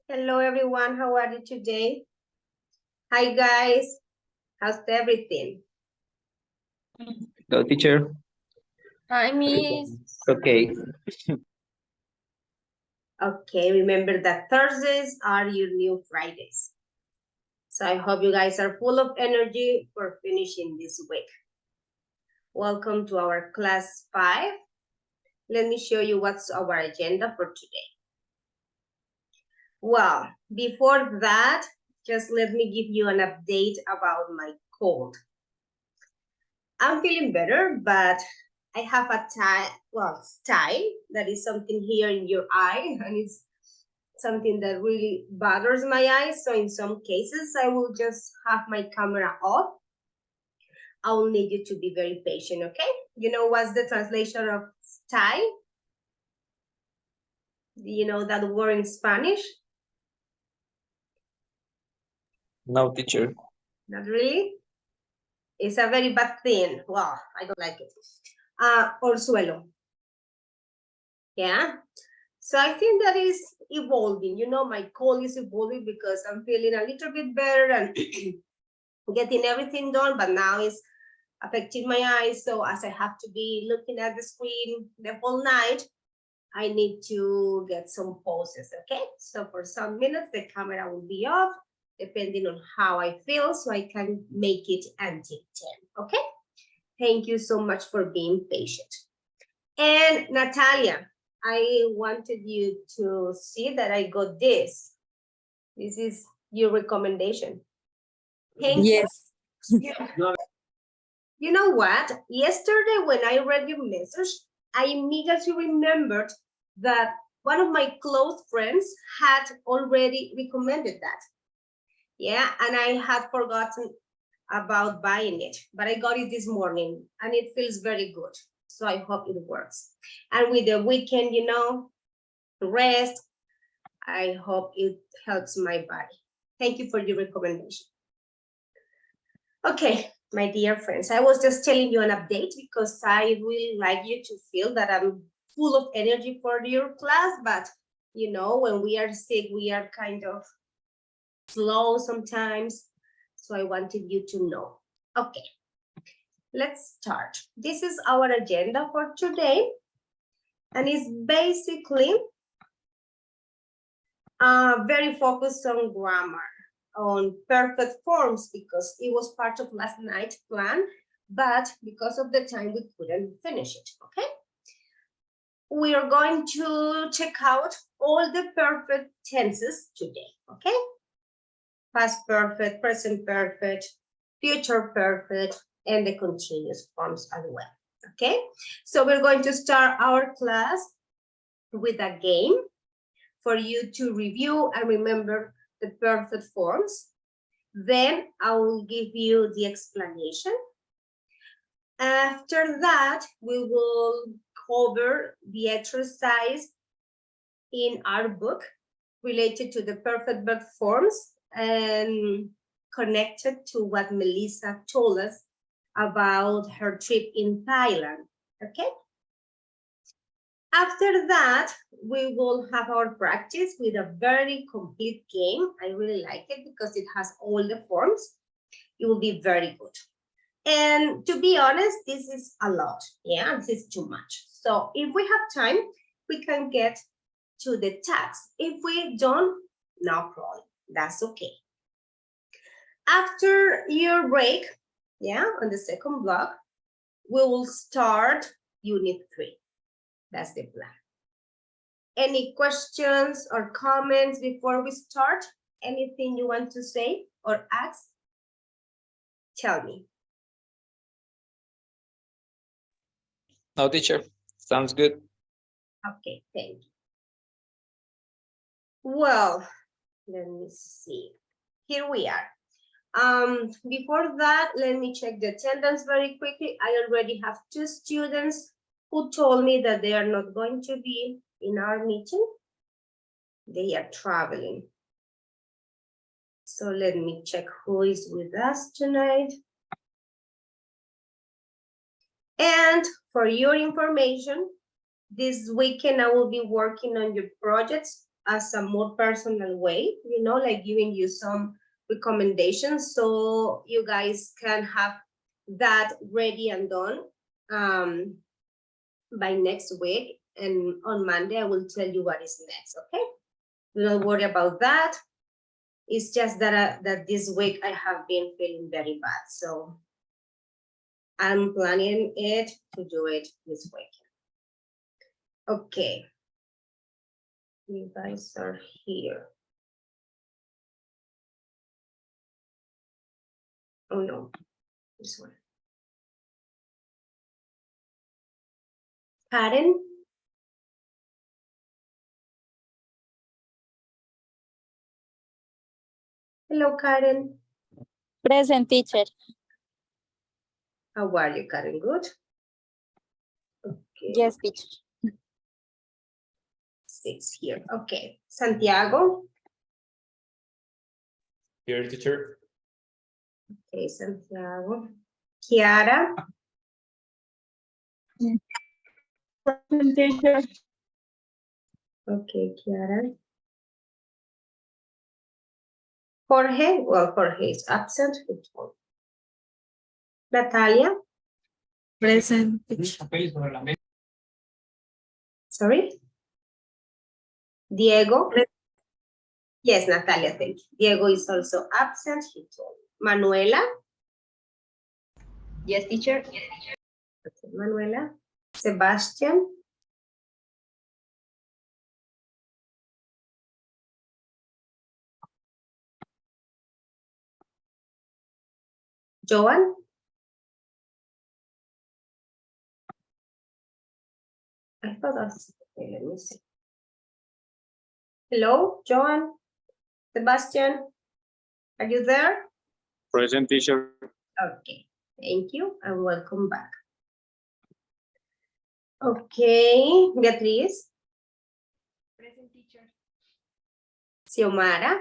Hello everyone, how are you today? Hi guys, how's everything? Hello, teacher. Hi, Miss. Okay. Okay, remember that Thursdays are your new Fridays. So I hope you guys are full of energy for finishing this week. Welcome to our class 5. Let me show you what's our agenda for today. Well, before that, just let me give you an update about my cold. I'm feeling better, but I have a style that is something here in your eye, and it's something that really bothers my eyes. So in some cases, I will just have my camera off. I will need you to be very patient, okay? You know what's the translation of style? Do you know that word in Spanish? No, teacher. Not really? It's a very bad thing. Well, I don't like it. Orzuelo. Yeah? So I think that is evolving. You know, my cold is evolving because I'm feeling a little bit better and getting everything done, but now it's affecting my eyes. So as I have to be looking at the screen the whole night, I need to get some pauses, okay? So for some minutes, the camera will be off, depending on how I feel, so I can make it until 10, okay? Thank you so much for being patient. And Natalia, I wanted you to see that I got this. This is your recommendation. Thank Yes. you. You know what? Yesterday when I read your message, I immediately remembered that one of my close friends had already recommended that. Yeah, and I had forgotten about buying it, but I got it this morning and it feels very good. So I hope it works. And with the weekend, you know, rest, I hope it helps my body. Thank you for your recommendation. Okay, my dear friends, I was just telling you an update because I really like you to feel that I'm full of energy for your class, but you know, when we are sick, we are kind of slow sometimes. So I wanted you to know. Okay, let's start. This is our agenda for today. And it's basically very focused on grammar, on perfect forms, because it was part of last night's plan, but because of the time, we couldn't finish it, okay? We are going to check out all the perfect tenses today, okay? Past perfect, present perfect, future perfect, and the continuous forms as well, okay? So we're going to start our class with a game for you to review and remember the perfect forms. Then I will give you the explanation. After that, we will cover the exercise in our book related to the perfect verb forms and connected to what Melissa told us about her trip in Thailand, okay? After that, we will have our practice with a very complete game. I really like it because it has all the forms. It will be very good. And to be honest, this is a lot. Yeah, this is too much. So if we have time, we can get to the tags. If we don't, no problem. That's okay. After your break, yeah, on the second block, we will start Unit 3. That's the plan. Any questions or comments before we start? Anything you want to say or ask? Tell me. No, teacher. Sounds good. Okay, thank you. Well, let me see. Here we are. Before that, let me check the attendance very quickly. I already have 2 students who told me that they are not going to be in our meeting. They are traveling. So let me check who is with us tonight. And for your information, this weekend I will be working on your projects as a more personal way, you know, like giving you some recommendations so you guys can have that ready and done by next week. And on Monday, I will tell you what is next, okay? Don't worry about that. It's just that, that this week I have been feeling very bad. So I'm planning it to do it this week. Okay. You guys are here. Oh no, this one. Karen? Hello, Karen. Present, teacher. How are you, Karen? Good? Okay. Yes, teacher. 6 here. Okay. Santiago? Here, teacher. Okay, Santiago. Kiara? Present, teacher. Okay, Kiara. Jorge? Well, Jorge is absent. Natalia? Present. Sorry? Diego? Yes, Natalia, thank you. Diego is also absent. He told me. Manuela? Yes, teacher. Okay, Manuela. Sebastian? Joan? I thought that's okay, let me see. Hello, Joan? Sebastian? Are you there? Present, teacher. Okay, thank you and welcome back. Okay, Beatriz? Present, teacher. Xiomara?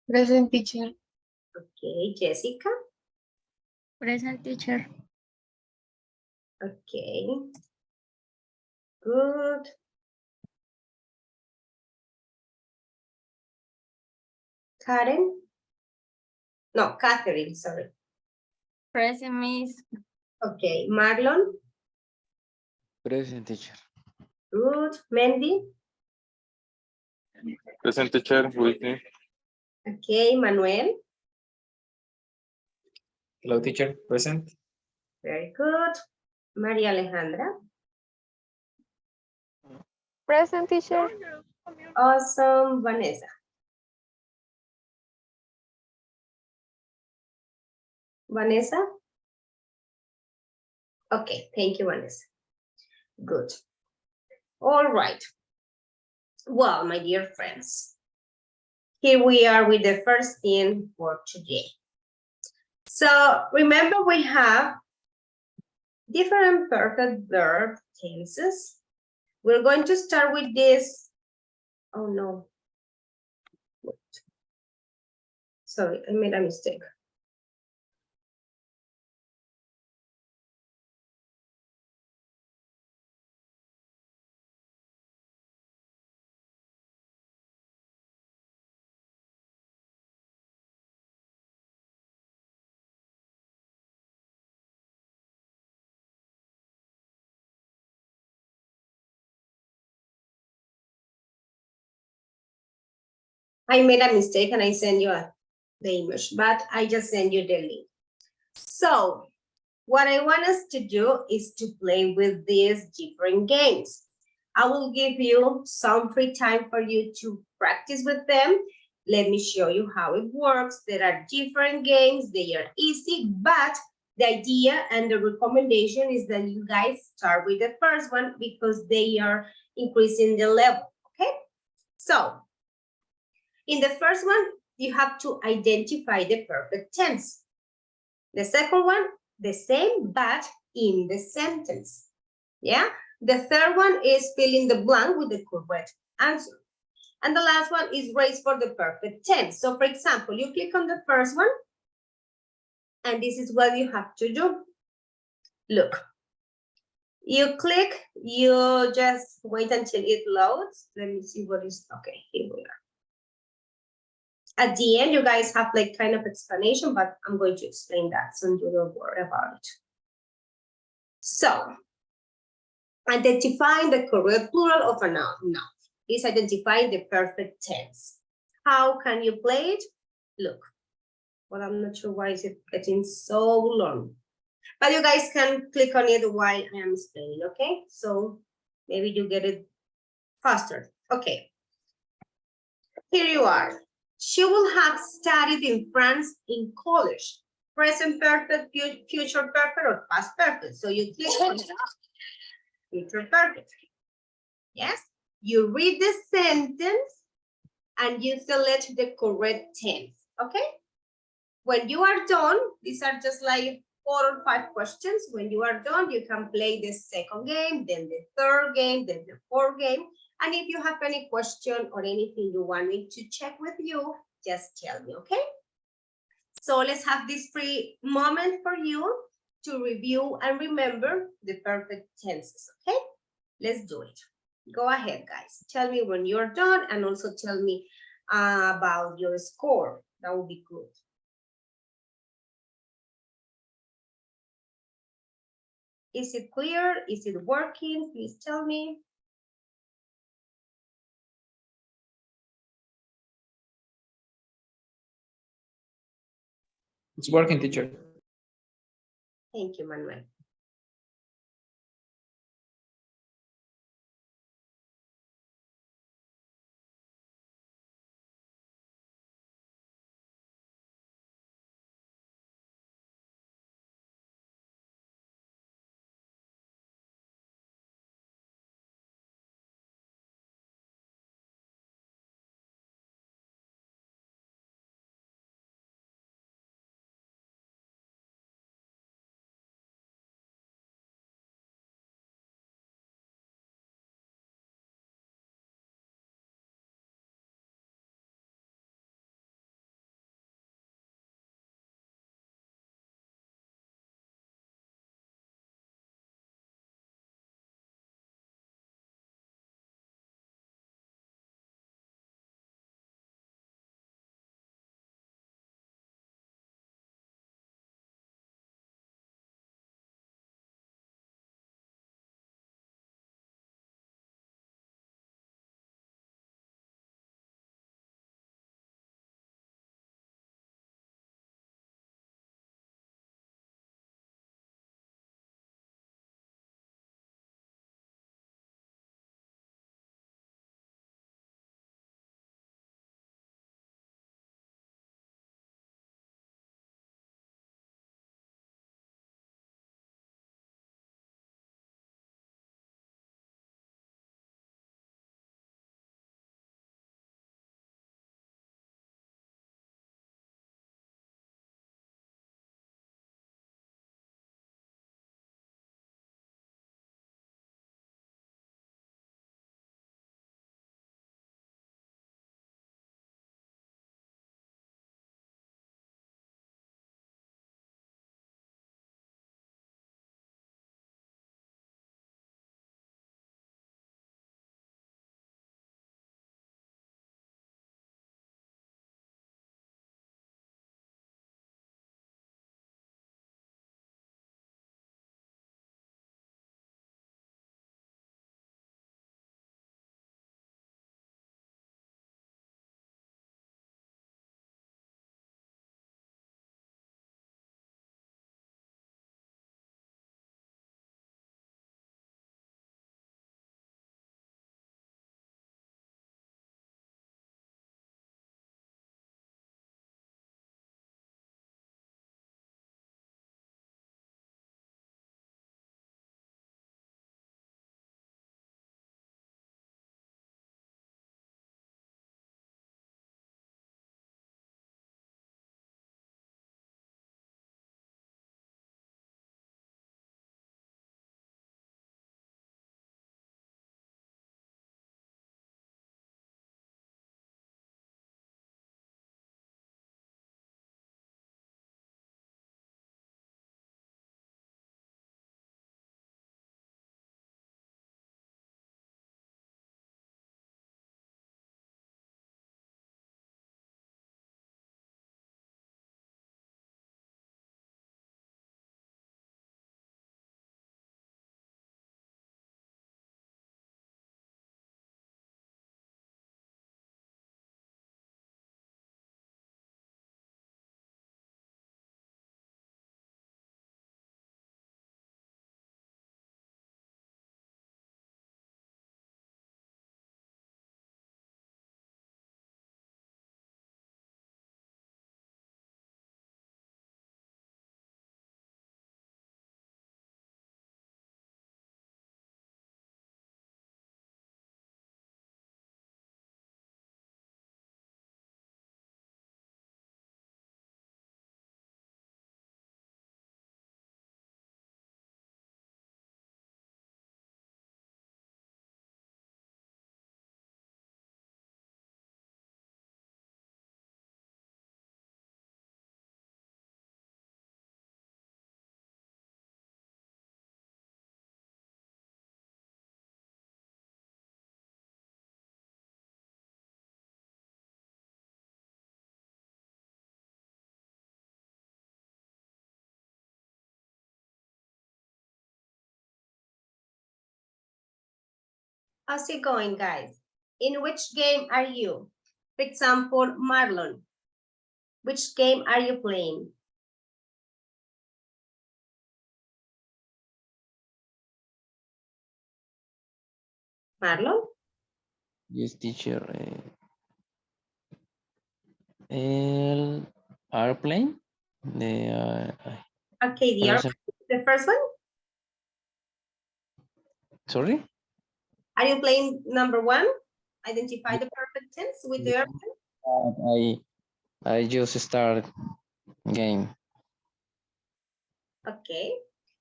Present, teacher. Okay, Jessica? Present, teacher. Okay. Good. Karen? No, Catherine, sorry. Present, miss. Okay, Marlon? Present, teacher. Good. Mandy? Present, teacher. With me. Okay, Manuel? Hello, teacher. Present. Very good. Maria Alejandra? Present, teacher. Awesome. Vanessa? Vanessa? Okay, thank you, Vanessa. Good. All right. Well, my dear friends, here we are with the first thing for today. So remember we have different perfect verb tenses. We're going to start with this. Oh no. Wait. Sorry, I made a mistake. I made a mistake and I sent you the image, but I just sent you the link. So what I want us to do is to play with these different games. I will give you some free time for you to practice with them. Let me show you how it works. There are different games. They are easy, but the idea and the recommendation is that you guys start with the first one because they are increasing the level, okay? So in the first one, you have to identify the perfect tense. The second one, the same, but in the sentence. Yeah. The third one is fill in the blank with the correct answer. And the last one is raise for the perfect tense. So for example, you click on the first one, and this is what you have to do. Look, You click, you just wait until it loads. Let me see what is, okay, here we are. At the end, you guys have like kind of explanation, but I'm going to explain that, so you don't worry about it. So, identifying the correct plural of a noun. Now, is identifying the perfect tense. How can you play it? Look, well, I'm not sure why is it getting so long. But you guys can click on it while I am explaining, okay? So maybe you get it faster. Okay. Here you are. She will have studied in France in college. Present perfect, future perfect, or past perfect. So you click on future perfect. Yes? You read the sentence and you select the correct tense, okay? When you are done, these are just like 4 or 5 questions. When you are done, you can play the second game, then the third game, then the fourth game. And if you have any question or anything you want me to check with you, just tell me, okay? So let's have this free moment for you to review and remember the perfect tenses, okay? Let's do it. Go ahead, guys. Tell me when you're done and also tell me about your score. That would be good. Is it clear? Is it working? Please tell me. It's working, teacher. Thank you, Manuel. How's it going, guys? In which game are you? For example, Marlon. Which game are you playing? Marlon? Yes, teacher. El airplane. Okay, the first one? Sorry? Are you playing number one? Identify the perfect tense with the airplane? I just start game. Okay.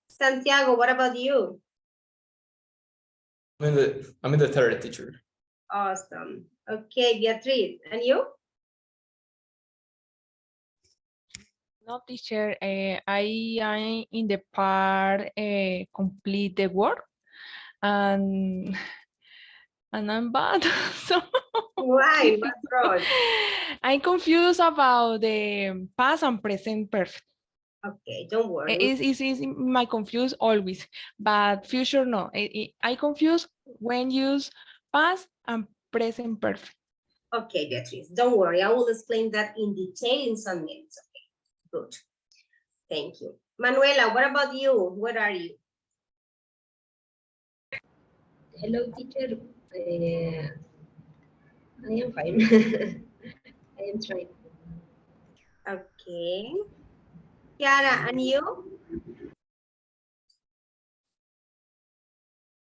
Santiago, what about you? I'm in the third, teacher. Awesome. Okay, Beatriz, and you? No, teacher, I am in the part complete the work and I'm bad. So Why? What's wrong? I'm confused about the past and present perfect. Okay, don't worry. Is my confuse always, but future no. I confuse when use past and present perfect. Okay, Beatriz, don't worry. I will explain that in detail in some minutes. Okay, good. Thank you. Manuela, what about you? Where are you? Hello, teacher. I am fine. I am trying. Okay. Kiara, and you?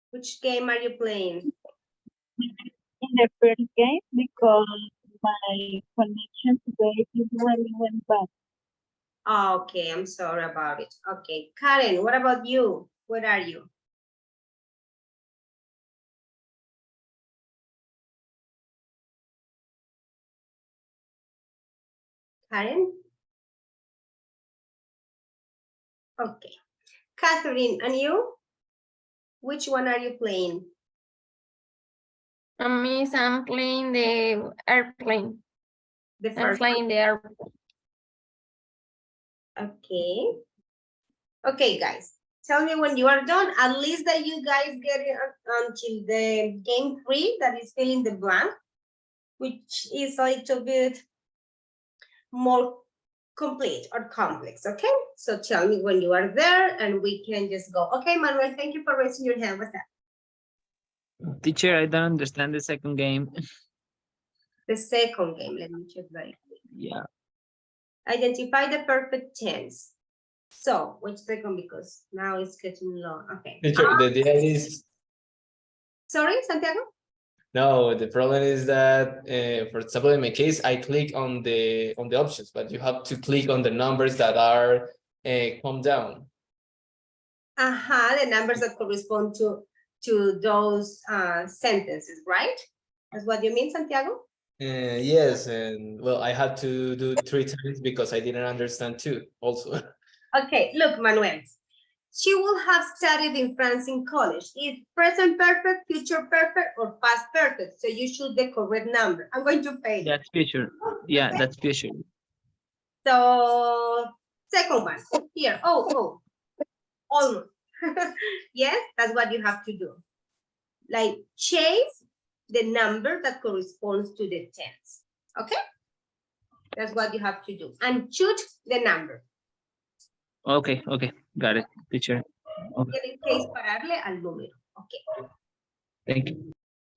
Which game are you playing? In the first game because my connection today is really bad. Okay, I'm sorry about it. Okay, Karen, what about you? Where are you? Karen? Okay. Catherine, and you? Which one are you playing? Miss, I'm playing the airplane. The I'm first flying the airplane. Okay. Okay, guys. Tell me when you are done, at least that you guys get it until the game 3 that is filling the blank, which is a little bit more complete or complex, okay? So tell me when you are there and we can just go. Okay, Manuel, thank you for raising your hand. What's that? Teacher, I don't understand the second game. The second game, let me check very quick. Yeah. Identify the perfect tense. So, which second? Because now it's getting long. Okay. Teacher, the idea is Sorry, Santiago? no. The problem is that, for example, in my case, I click on the options, but you have to click on the numbers that are come down. The numbers that correspond to those sentences, right? That's what you mean, Santiago? Yes, and well, I had to do 3 times because I didn't understand 2 also. Okay, look, Manuel. She will have studied in France in college. It's present perfect, future perfect, or past perfect. So you choose the correct number. I'm going to pay. That's future. Yeah, Okay. that's future. So second one here. Oh, almost. Yes, that's what you have to do. Like chase the number that corresponds to the tense. Okay? That's what you have to do. And choose the number. Okay, got it, teacher. Okay, En el case, pararle al número. Okay. thank you.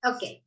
Okay.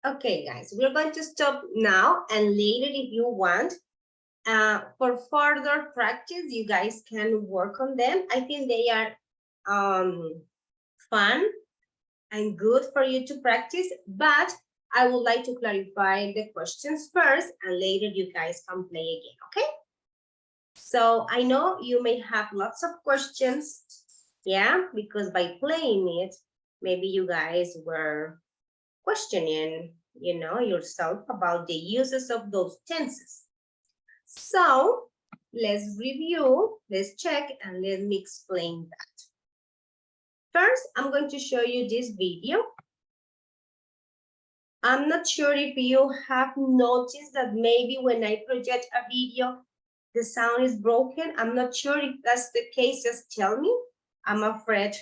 Okay, guys, we're going to stop now, and later, if you want, for further practice, you guys can work on them. I think they are fun and good for you to practice, but I would like to clarify the questions first, and later you guys can play again, okay? So I know you may have lots of questions, yeah, because by playing it, maybe you guys were questioning, you know, yourself about the uses of those tenses. So let's review, let's check, and let me explain that. First, I'm going to show you this video. I'm not sure if you have noticed that maybe when I project a video, the sound is broken. I'm not sure if that's the case, just tell me. I'm afraid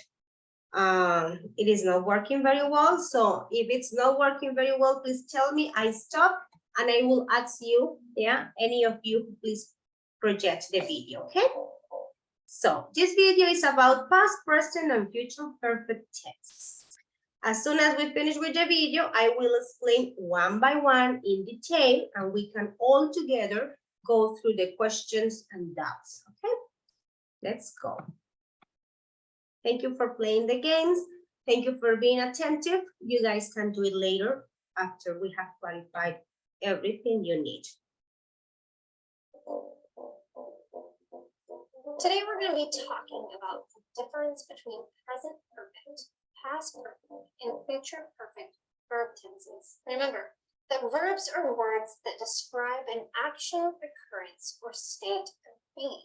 it is not working very well. So if it's not working very well, please tell me. I stop and I will ask you, yeah, any of you, please project the video, okay? So this video is about past, present, and future perfect tense. As soon as we finish with the video, I will explain one by one in detail, and we can all together go through the questions and doubts, okay? Let's go. Thank you for playing the games. Thank you for being attentive. You guys can do it later after we have clarified everything you need. Today we're going to be talking about the difference between present perfect, past perfect, and future perfect verb tenses. Remember, that verbs are words that describe an action, occurrence, or state of being.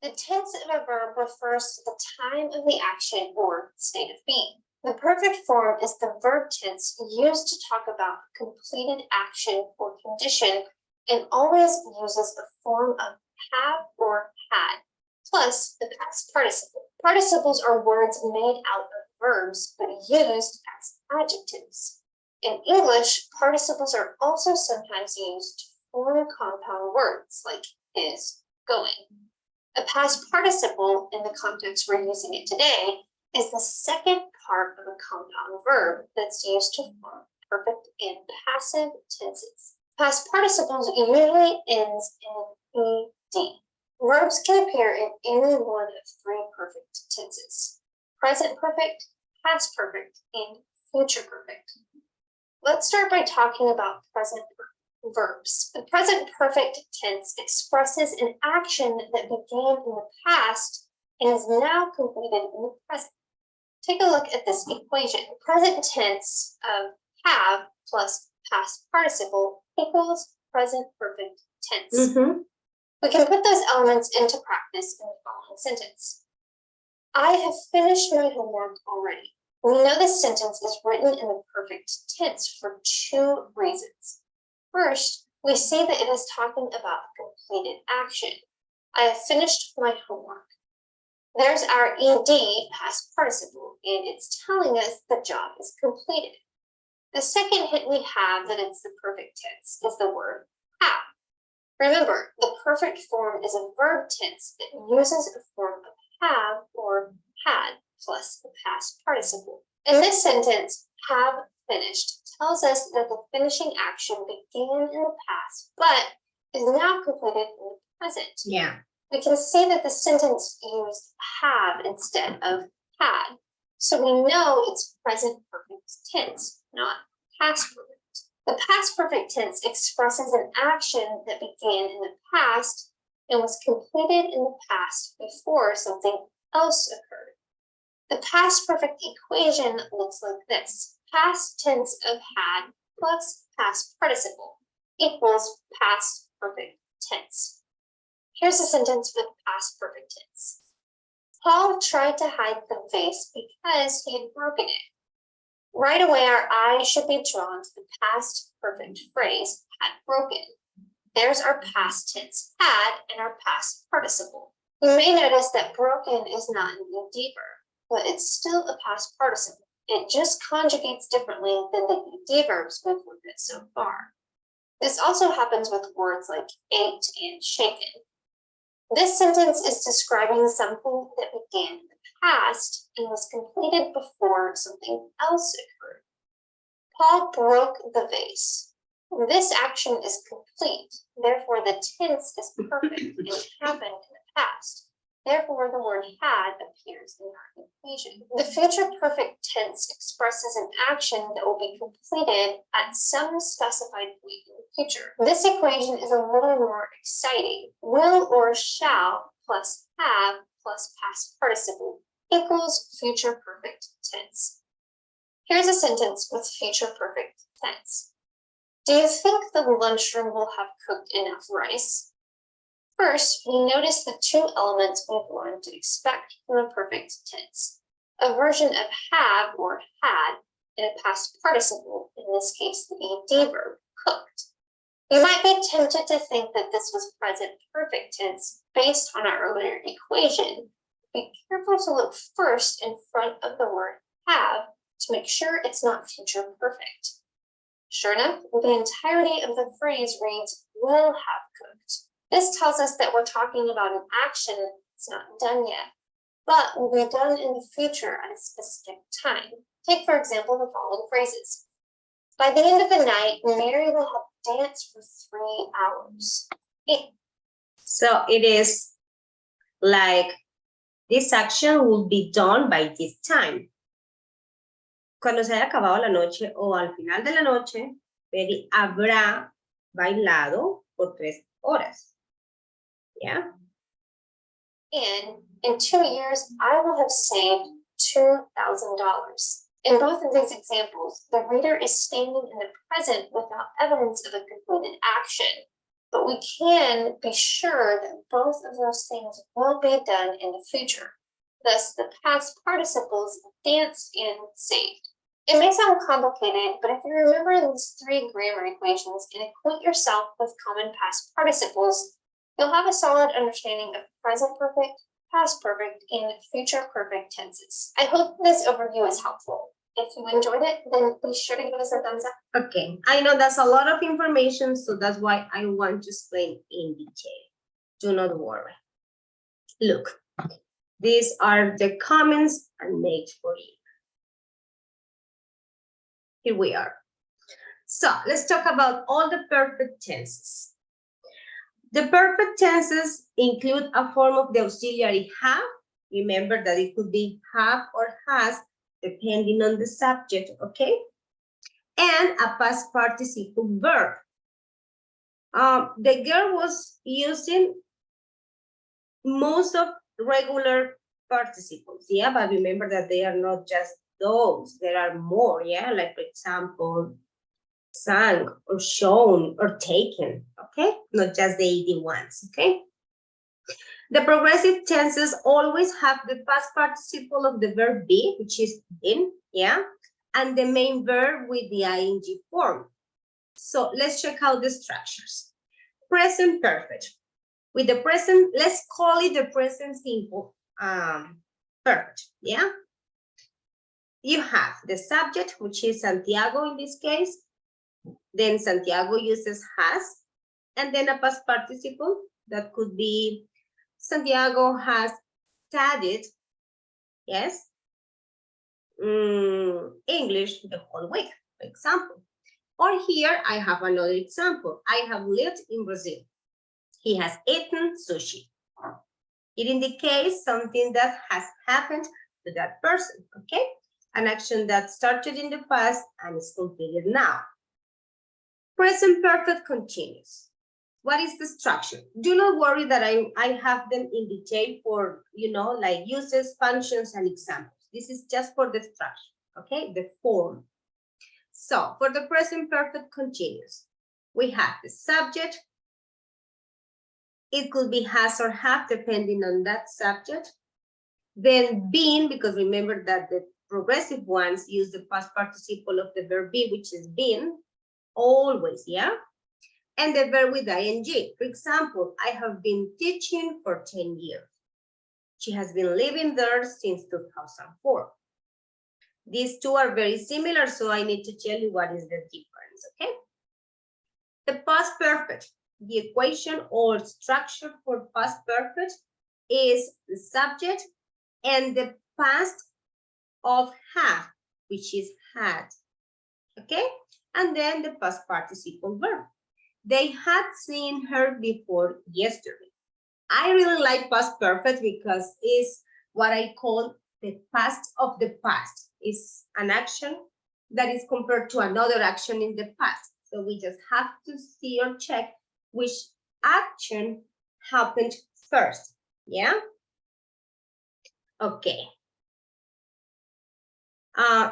The tense of a verb refers to the time of the action or state of being. The perfect form is the verb tense used to talk about a completed action or condition, and always uses the form of have or had, plus the past participle. Participles are words made out of verbs but used as adjectives. In English, participles are also sometimes used to form compound words like is, going. A past participle, in the context we're using it today, is the second part of a compound verb that's used to form perfect and passive tenses. Past participles usually ends in ed. Verbs can appear in any one of three perfect tenses: present perfect, past perfect, and future perfect. Let's start by talking about present verbs. The present perfect tense expresses an action that began in the past and is now completed in the present. Take a look at this equation. Present tense of have plus past participle equals present perfect tense. We can put those elements into practice in the following sentence. I have finished my homework already. We know this sentence is written in the perfect tense for two reasons. First, we see that it is talking about a completed action. I have finished my homework. There's our ed, past participle, and it's telling us the job is completed. The second hint we have that it's the perfect tense is the word have. Remember, the perfect form is a verb tense that uses a form of have or had plus the past participle. In this sentence, have finished tells us that the finishing action began in the past, but is now completed in the present. Yeah. We can see that the sentence used have instead of had. So we know it's present perfect tense, not past perfect. The past perfect tense expresses an action that began in the past and was completed in the past before something else occurred. The past perfect equation looks like this. Past tense of had plus past participle equals past perfect tense. Here's a sentence with past perfect tense. Paul tried to hide the vase because he had broken it. Right away, our eye should be drawn to the past perfect phrase, had broken. There's our past tense had and our past participle. You may notice that broken is not an ed verb, but it's still a past participle. It just conjugates differently than the ed verbs we've looked at so far. This also happens with words like ate and shaken. This sentence is describing something that began in the past and was completed before something else occurred. Paul broke the vase. This action is complete. Therefore, the tense is perfect and happened in the past. Therefore, the word had appears in our equation. The future perfect tense expresses an action that will be completed at some specified point in the future. This equation is a little more exciting. Will or shall plus have plus past participle equals future perfect tense. Here's a sentence with future perfect tense. Do you think the lunchroom will have cooked enough rice? First, we notice the two elements we've learned to expect from the perfect tense. A version of have or had in a past participle, in this case the ed verb, cooked. You might be tempted to think that this was present perfect tense based on our earlier equation. Be careful to look first in front of the word have to make sure it's not future perfect. Sure enough, the entirety of the phrase reads, will have cooked. This tells us that we're talking about an action that's not done yet, but will be done in the future at a specific time. Take, for example, the following phrases. By the end of the night, Mary will have danced for 3 hours. So it is like this action will be done by this time. Cuando se haya acabado la noche o al final de la noche, Betty habrá bailado por 3 horas. Yeah. And in 2 years, I will have saved $2,000. In both of these examples, the reader is standing in the present without evidence of a completed action, but we can be sure that both of those things will be done in the future. Thus, the past participles danced and saved. It may sound complicated, but if you remember these 3 grammar equations and acquaint yourself with common past participles, you'll have a solid understanding of present perfect, past perfect, and future perfect tenses. I hope this overview is helpful. If you enjoyed it, then be sure to give us a thumbs up. Okay, I know that's a lot of information, so that's why I want to explain in detail. Do not worry. Look, these are the comments I made for you. Here we are. So let's talk about all the perfect tenses. The perfect tenses include a form of the auxiliary have. Remember that it could be have or has, depending on the subject, okay? And a past participle verb. The girl was using most of regular participles, yeah, but remember that they are not just those, there are more, yeah, like for example, sang or shown or taken, okay, not just the ed ones, okay. The progressive tenses always have the past participle of the verb be, which is been, yeah, and the main verb with the ing form. So let's check out the structures. Present perfect. With the present, let's call it the present simple perfect, yeah? You have the subject, which is Santiago in this case. Then Santiago uses has, and then a past participle that could be Santiago has studied, yes, English the whole week, for example. Or here I have another example. I have lived in Brazil. He has eaten sushi. It indicates something that has happened to that person, okay? An action that started in the past and is completed now. Present perfect continuous. What is the structure? Do not worry that I have them in detail for, you know, like uses, functions, and examples. This is just for the structure, okay? The form. So for the present perfect continuous, we have the subject. It could be has or have, depending on that subject. Then been, because remember that the progressive ones use the past participle of the verb be, which is been, always, yeah? And the verb with ing. For example, I have been teaching for 10 years. She has been living there since 2004. These two are very similar, so I need to tell you what is the difference, okay? The past perfect, the equation or structure for past perfect is the subject and the past of have, which is had. Okay, and then the past participle verb. They had seen her before yesterday. I really like past perfect because it's what I call the past of the past. It's an action that is compared to another action in the past. So we just have to see or check which action happened first. Yeah? Ok.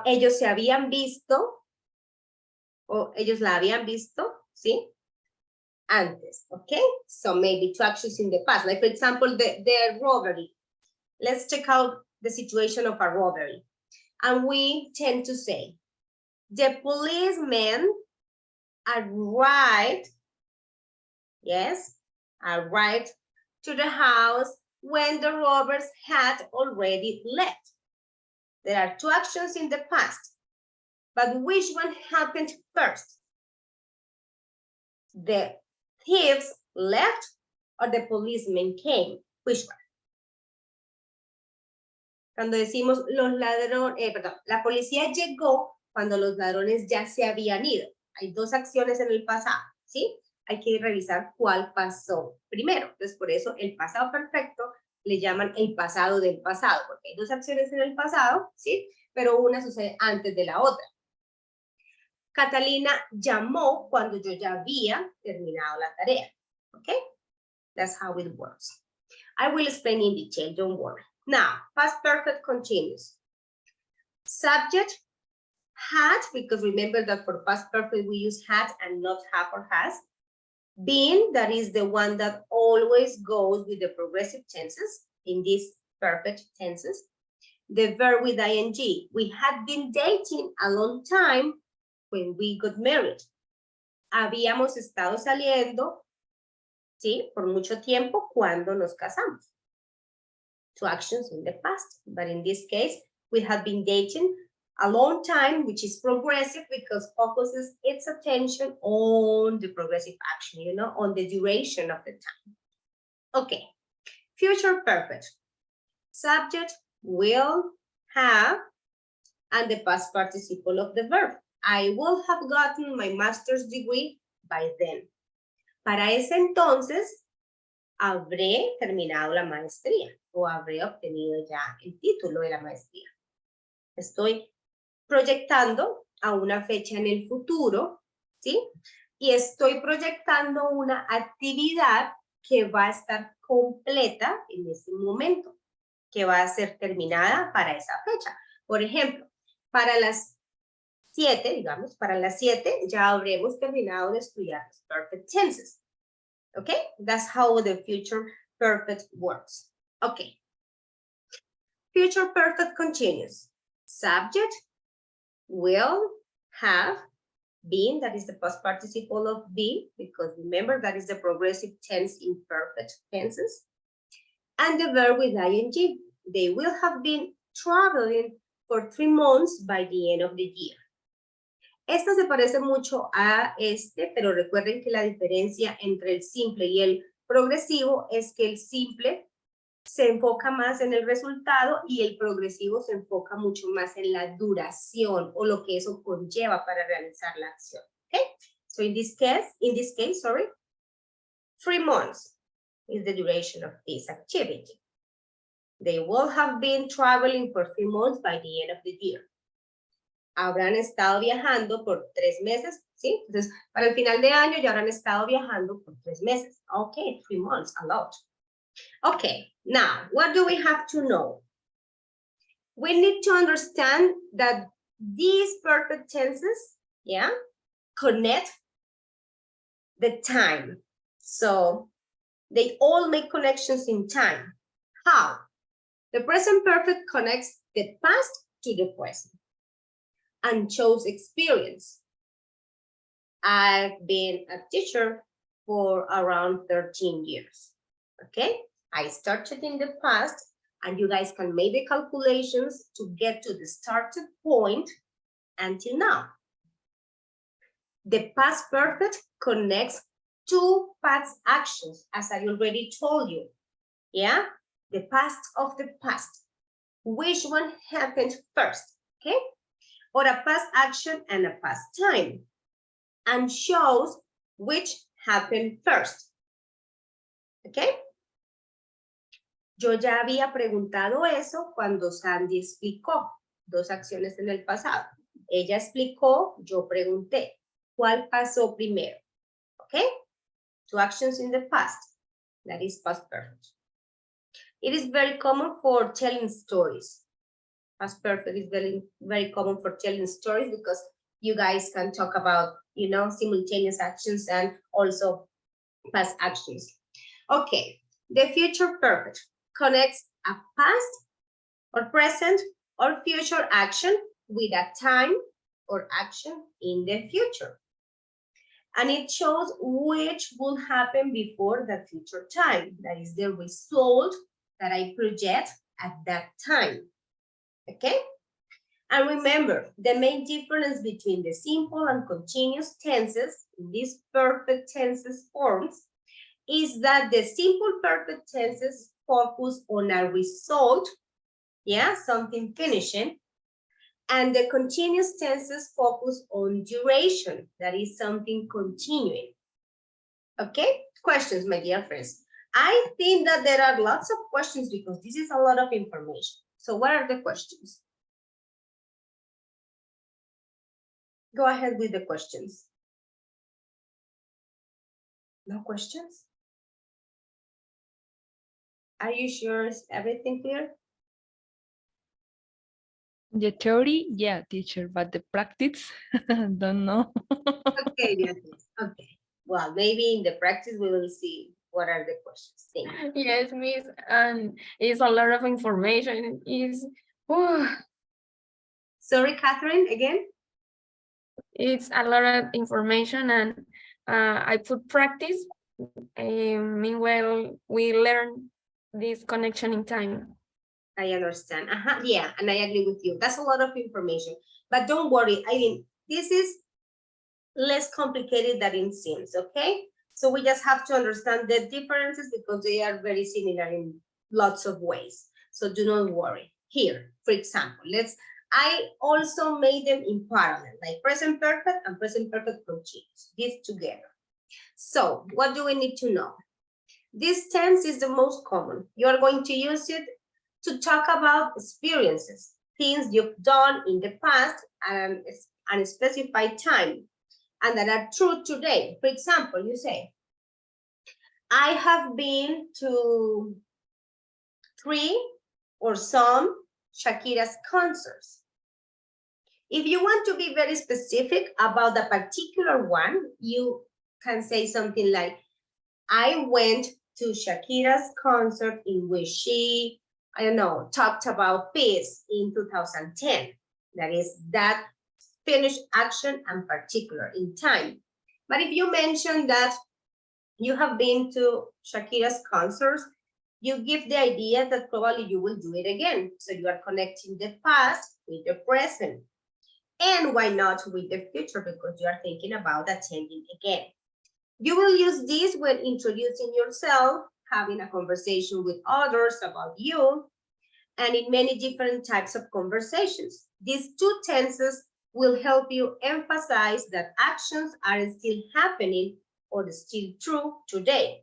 Ellos se habían visto, o ellos la habían visto, ¿sí? Antes, okay? So maybe two actions in the past. Like, for example, the robbery. Let's check out the situation of a robbery. And we tend to say, the policemen arrived, yes, arrived to the house when the robbers had already left. There are two actions in the past, but which one happened first? The thieves left or the policemen came? Which one? Cuando decimos los ladrones, perdón, la policía llegó cuando los ladrones ya se habían ido. Hay dos acciones en el pasado, ¿sí? Hay que revisar cuál pasó primero. Entonces, por eso el pasado perfecto le llaman el pasado del pasado, porque hay dos acciones en el pasado, ¿sí? Pero una sucede antes de la otra. Catalina llamó cuando yo ya había terminado la tarea, ¿ok? That's how it works. I will explain in detail, don't worry. Now, past perfect continuous. Subject, had, because remember that for past perfect we use had and not have or has. Been, that is the one that always goes with the progressive tenses in these perfect tenses. The verb with ing. We had been dating a long time when we got married. Habíamos estado saliendo, ¿sí? Por mucho tiempo cuando nos casamos. Two actions in the past, but in this case, we have been dating a long time, which is progressive because focuses its attention on the progressive action, you know, on the duration of the time. Okay, future perfect. Subject, will, have, and the past participle of the verb. I will have gotten my master's degree by then. Para ese entonces, habré terminado la maestría o habré obtenido ya el título de la maestría. Estoy proyectando a una fecha en el futuro, ¿sí? Y estoy proyectando una actividad que va a estar completa en ese momento, que va a ser terminada para esa fecha. Por ejemplo, para las 7, digamos, para las 7 ya habremos terminado de estudiar los perfect tenses. Okay, that's how the future perfect works. Okay. Future perfect continuous. Subject, will, have, been, that is the past participle of be, because remember that is the progressive tense in perfect tenses. And the verb with ing. They will have been traveling for 3 months by the end of the year. Esto se parece mucho a este, pero recuerden que la diferencia entre el simple y el progresivo es que el simple se enfoca más en el resultado y el progresivo se enfoca mucho más en la duración o lo que eso conlleva para realizar la acción. Okay? So in this case, 3 months is the duration of this activity. They will have been traveling for 3 months by the end of the year. Habrán estado viajando por 3 meses, ¿sí? Entonces, para el final de año ya habrán estado viajando por 3 meses. Okay, 3 months, a lot. Okay, now, what do we have to know? We need to understand that these perfect tenses, yeah, connect the time. So, they all make connections in time. How? The present perfect connects the past to the present and shows experience. I've been a teacher for around 13 years, okay? I started in the past, and you guys can make the calculations to get to the starting point until now. The past perfect connects 2 past actions, as I already told you, yeah? The past of the past. Which one happened first, okay? or a past action and a past time, and shows which happened first. ¿Ok? Yo ya había preguntado eso cuando Sandy explicó 2 acciones en el pasado. Ella explicó, yo pregunté, ¿cuál pasó primero? ¿Ok? 2 actions in the past. That is past perfect. It is very common for telling stories. Past perfect is very, very common for telling stories because you guys can talk about, you know, simultaneous actions and also past actions. Okay, the future perfect connects a past or present or future action with a time or action in the future. And it shows which will happen before the future time. That is the result that I project at that time. Okay? And remember, the main difference between the simple and continuous tenses in these perfect tenses forms is that the simple perfect tenses focus on a result, yeah, something finishing, and the continuous tenses focus on duration, that is something continuing. Okay, questions, my dear friends. I think that there are lots of questions because this is a lot of information. So what are the questions? Go ahead with the questions. No questions? Are you sure is everything clear? The theory, yeah, teacher, but the practice, don't know. Okay, Beatriz. Okay. Well, maybe in the practice we will see what are the questions. Thank you. Yes, Miss, and it's a lot of information. Sorry, Catherine, again? It's a lot of information, and I put practice. Meanwhile, we learn this connection in time. I understand. Yeah, and I agree with you. That's a lot of information. But don't worry. I mean, this is less complicated than it seems, okay? So we just have to understand the differences because they are very similar in lots of ways. So do not worry. Here, for example, I also made them in parallel, like present perfect and present perfect continuous, these together. So what do we need to know? This tense is the most common. You are going to use it to talk about experiences, things you've done in the past and a specified time, and that are true today. For example, you say, I have been to 3 or some Shakira's concerts. If you want to be very specific about a particular one, you can say something like, I went to Shakira's concert in which she, I don't know, talked about peace in 2010. That is that finished action and particular in time. But if you mention that you have been to Shakira's concerts, you give the idea that probably you will do it again. So you are connecting the past with the present. And why not with the future, because you are thinking about attending again. You will use this when introducing yourself, having a conversation with others about you, and in many different types of conversations. These 2 tenses will help you emphasize that actions are still happening or still true today.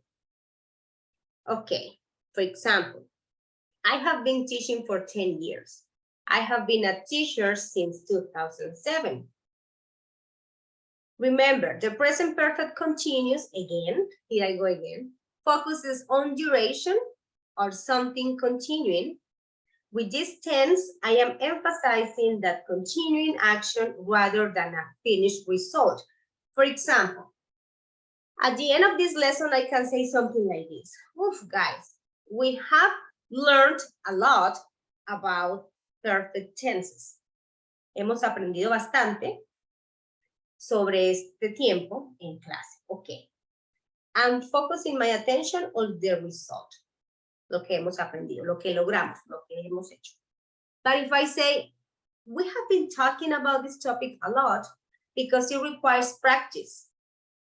Okay, for example, I have been teaching for 10 years. I have been a teacher since 2007. Remember, the present perfect continuous, again, here I go again, focuses on duration or something continuing. With this tense, I am emphasizing that continuing action rather than a finished result. For example, at the end of this lesson, I can say something like this. Oof, guys, we have learned a lot about perfect tenses. Hemos aprendido bastante sobre este tiempo en clase. Okay. I'm focusing my attention on the result. Lo que hemos aprendido, lo que logramos, lo que hemos hecho. But if I say, we have been talking about this topic a lot because it requires practice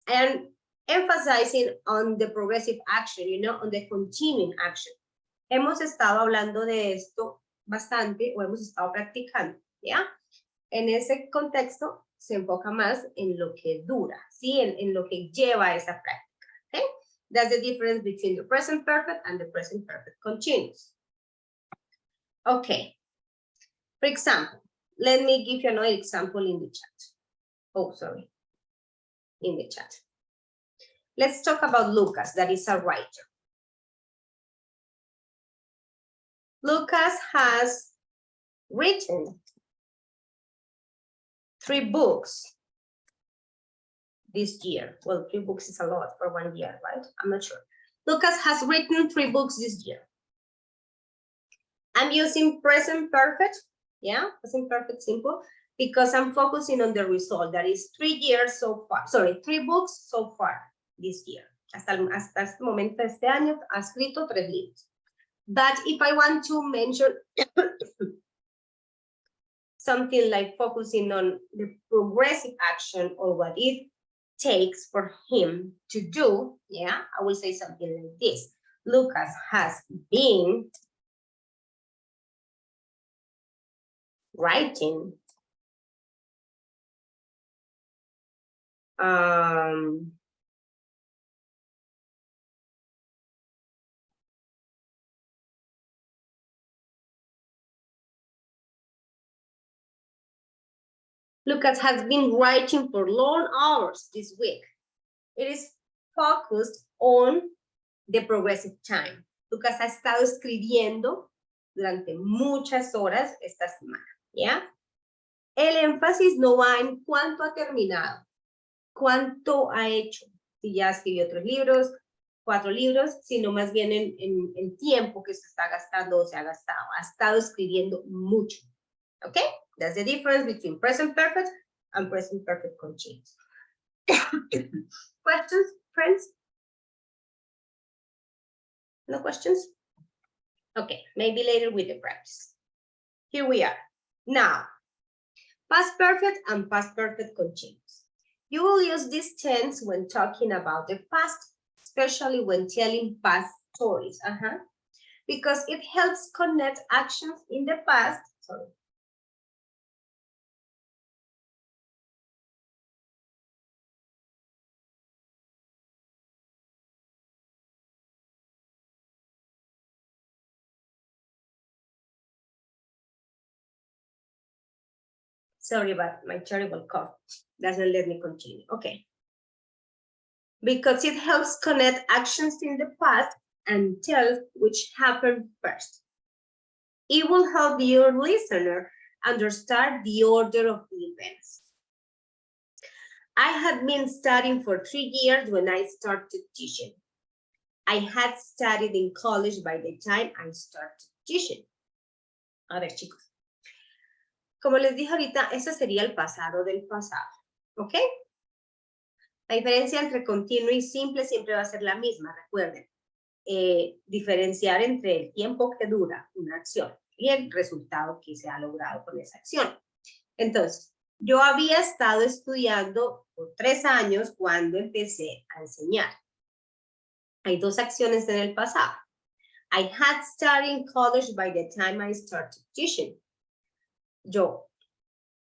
and emphasizing on the progressive action, you know, on the continuing action. Hemos estado hablando de esto bastante o hemos estado practicando, ¿ya? en ese contexto se enfoca más en lo que dura, ¿sí? En lo que lleva esa práctica, ¿ok? That's the difference between the present perfect and the present perfect continuous. Okay. For example, let me give you another example in the chat. Oh, sorry. In the chat. Let's talk about Lucas, that is a writer. Lucas has written 3 books this year. Well, 3 books is a lot for 1 year, right? I'm not sure. Lucas has written 3 books this year. I'm using present perfect, yeah, present perfect simple, because I'm focusing on the result. That is 3 years so far. Sorry, 3 books so far this year. Hasta este momento, este año, ha escrito 3 libros. But if I want to mention something like focusing on the progressive action or what it takes for him to do, yeah, I will say something like this. Lucas has been writing Lucas has been writing for long hours this week. It is focused on the progressive time. Lucas ha estado escribiendo durante muchas horas esta semana, ¿ya? El énfasis no va en cuánto ha terminado, cuánto ha hecho, si ya escribió 3 libros, 4 libros, sino más bien en el tiempo que se está gastando o se ha gastado. Ha estado escribiendo mucho, ¿ok? That's the difference between present perfect and present perfect continuous. Questions, friends? No questions? Okay, maybe later with the practice. Here we are. Now, past perfect and past perfect continuous. You will use this tense when talking about the past, especially when telling past stories, because it helps connect actions in the past. Sorry. Sorry about my terrible cough. Doesn't let me continue. Okay. Because it helps connect actions in the past and tell which happened first. It will help your listener understand the order of the events. I had been studying for 3 years when I started teaching. I had studied in college by the time I started teaching. A ver, chicos. Como les dije ahorita, ese sería el pasado del pasado, ¿ok? La diferencia entre continuo y simple siempre va a ser la misma, recuerden. Diferenciar entre el tiempo que dura una acción y el resultado que se ha logrado con esa acción. Entonces, yo había estado estudiando por 3 años cuando empecé a enseñar. Hay 2 acciones en el pasado. I had studied in college by the time I started teaching. Yo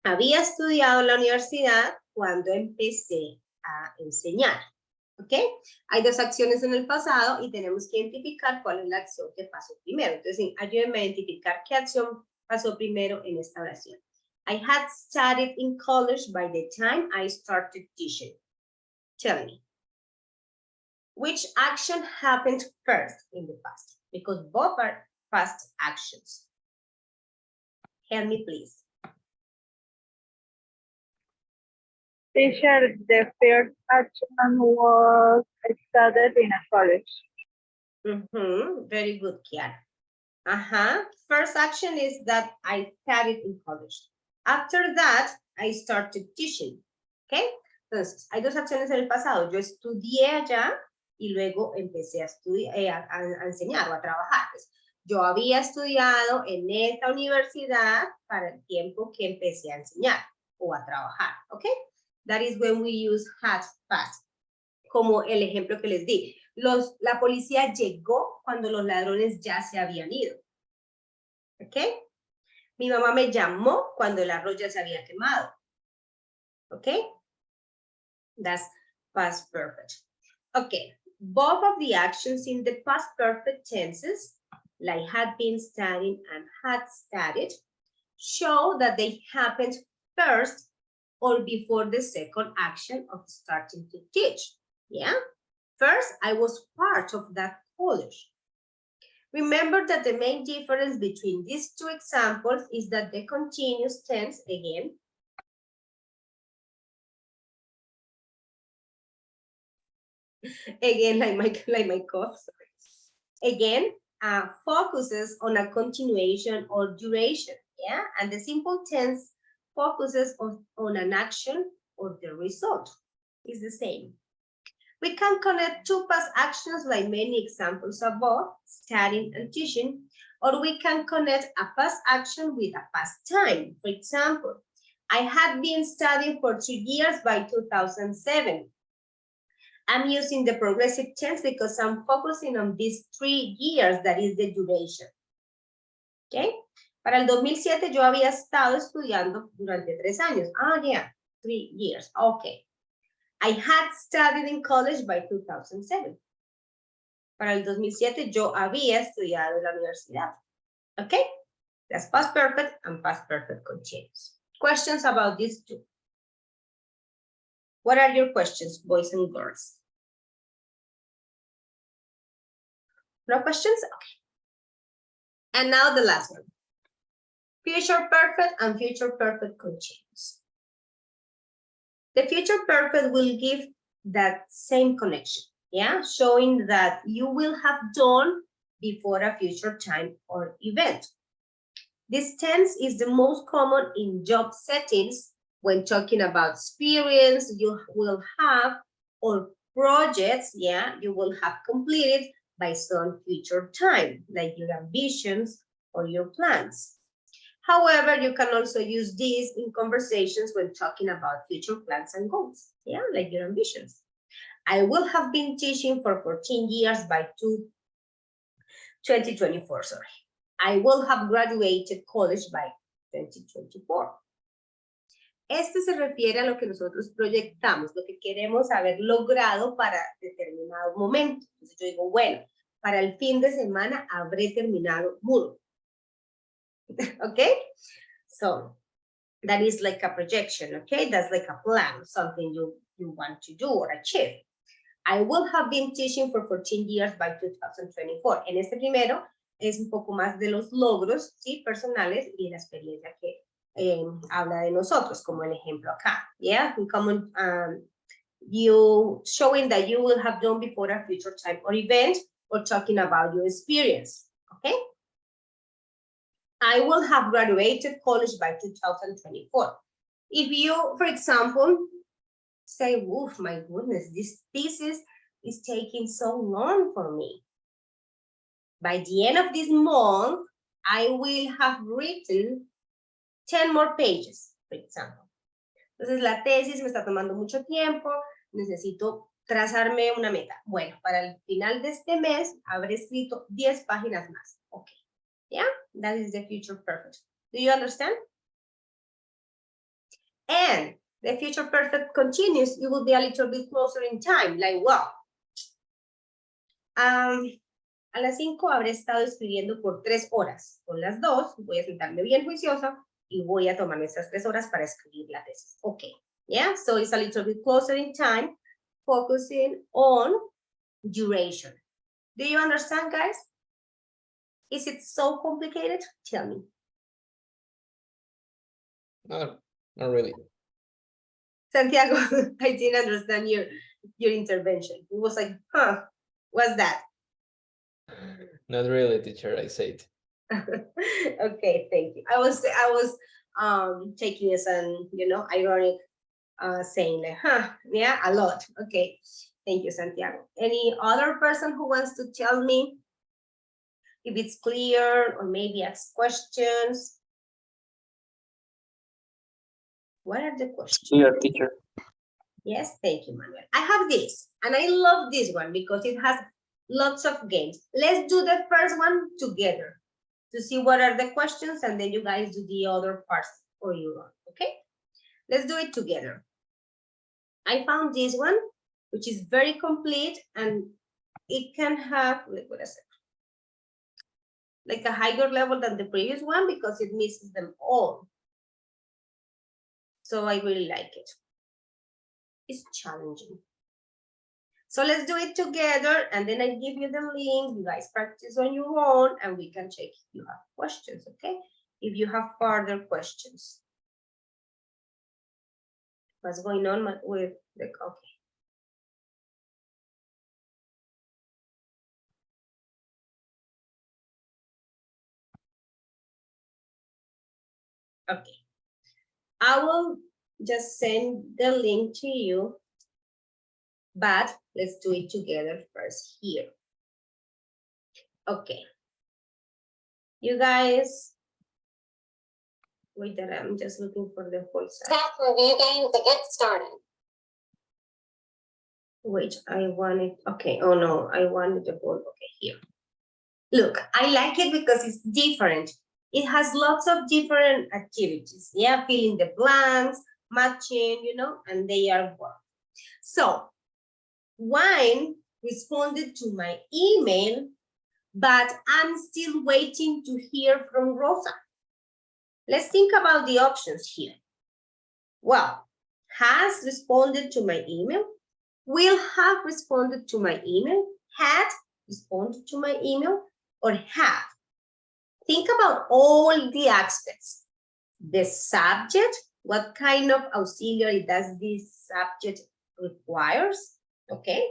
había estudiado en la universidad cuando empecé a enseñar. ¿Ok? Hay 2 acciones en el pasado y tenemos que identificar cuál es la acción que pasó primero. Entonces, ayúdenme a identificar qué acción pasó primero en esta oración. I had studied in college by the time I started teaching. Tell me. Which action happened first in the past? Because both are past actions. Help me, please. Teacher, the first action was studied in a college. Very good, Kiara. First action is that I studied in college. After that, I started teaching. ¿Ok? Entonces, hay 2 acciones en el pasado. Yo estudié allá y luego empecé a estudiar, a enseñar o a trabajar. Pues, yo había estudiado en esta universidad para el tiempo que empecé a enseñar o a trabajar. ¿Ok? That is when we use had past. Como el ejemplo que les di. La policía llegó cuando los ladrones ya se habían ido. ¿Ok? Mi mamá me llamó cuando el arroz ya se había quemado. Okay? That's past perfect. Okay, both of the actions in the past perfect tenses, like had been studying and had studied, show that they happened first or before the second action of starting to teach. Yeah? First, I was part of that college. Remember that the main difference between these two examples is that the continuous tense, again, like my cough, sorry. Again, focuses on a continuation or duration, yeah? And the simple tense focuses on an action or the result. It's the same. We can connect two past actions like many examples above, studying and teaching, or we can connect a past action with a past time. For example, I had been studying for 2 years by 2007. I'm using the progressive tense because I'm focusing on these 3 years, that is the duration. Okay? Para el 2007 yo había estado estudiando durante 3 años. Ah, yeah, 3 years. Okay. I had studied in college by 2007. Para el 2007 yo había estudiado en la universidad. Okay? That's past perfect and past perfect continuous. Questions about these two? What are your questions, boys and girls? No questions? Okay. And now the last one. Future perfect and future perfect continuous. The future perfect will give that same connection, yeah? Showing that you will have done before a future time or event. This tense is the most common in job settings when talking about experience you will have or projects, yeah, you will have completed by some future time, like your ambitions or your plans. However, you can also use this in conversations when talking about future plans and goals, yeah, like your ambitions. I will have been teaching for 14 years by 2024, sorry. I will have graduated college by 2024. Este se refiere a lo que nosotros proyectamos, lo que queremos haber logrado para determinado momento. Entonces yo digo, bueno, para el fin de semana habré terminado muro. Okay? So that is like a projection, okay? That's like a plan, something you want to do or achieve. I will have been teaching for 14 years by 2024. En este primero es un poco más de los logros, ¿sí? Personales y la experiencia que habla de nosotros, como el ejemplo acá. Yeah, common, you showing that you will have done before a future time or event or talking about your experience, okay? I will have graduated college by 2024. If you, for example, say, "Woof, my goodness, this thesis is taking so long for me. By the end of this month, I will have written 10 more pages," for example. Entonces, la tesis me está tomando mucho tiempo, necesito trazarme una meta. Bueno, para el final de este mes, habré escrito 10 páginas más. Ok. Yeah, that is the future perfect. Do you understand? And the future perfect continues, it will be a little bit closer in time, like, well, a las 5 habré estado escribiendo por 3 horas. Con las 2 voy a sentarme bien juiciosa y voy a tomar esas 3 horas para escribir la tesis. Okay, yeah, so it's a little bit closer in time, focusing on duration. Do you understand, guys? Is it so complicated? Tell me. Not really. Santiago, I didn't understand your intervention. It was like, huh, what's that? Not really, teacher, I said. Okay, thank you. I was taking as an, ironic saying like, huh, yeah, a lot. Okay, thank you, Santiago. Any other person who wants to tell me if it's clear or maybe ask questions? What are the questions? Clear, teacher. Yes, thank you, Manuel. I have this, and I love this one because it has lots of games. Let's do the first one together. to see what are the questions, and then you guys do the other parts for your own, okay? Let's do it together. I found this one, which is very complete, and it can have, wait a second, like a higher level than the previous one because it misses them all. So I really like it. It's challenging. So let's do it together, and then I give you the link. You guys practice on your own, and we can check if you have questions, okay? If you have further questions. What's going on with the, okay. Okay. I will just send the link to you, but let's do it together first here. Okay. You guys, wait, that I'm just looking for the whole site. Tap review game to get started. Wait, I want it. Okay, oh no, I wanted the whole, okay, here. Look, I like it because it's different. It has lots of different activities. Yeah, filling the blanks, matching, you know, and they are work. So, Wine responded to my email, but I'm still waiting to hear from Rosa. Let's think about the options here. Well, has responded to my email, will have responded to my email, had responded to my email, or have. Think about all the aspects. The subject, what kind of auxiliary does this subject requires, okay?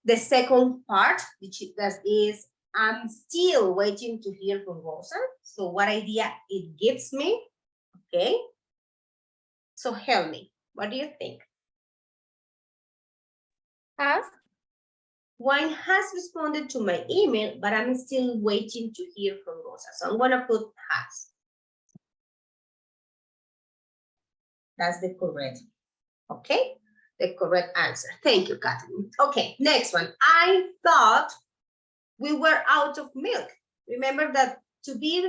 The second part, which is I'm still waiting to hear from Rosa. So what idea it gives me, okay? So help me, what do you think? Has. Wine has responded to my email, but I'm still waiting to hear from Rosa. So I'm gonna put has. That's the correct, okay? The correct answer. Thank you, Catherine. Okay, next one. I thought we were out of milk. Remember that to be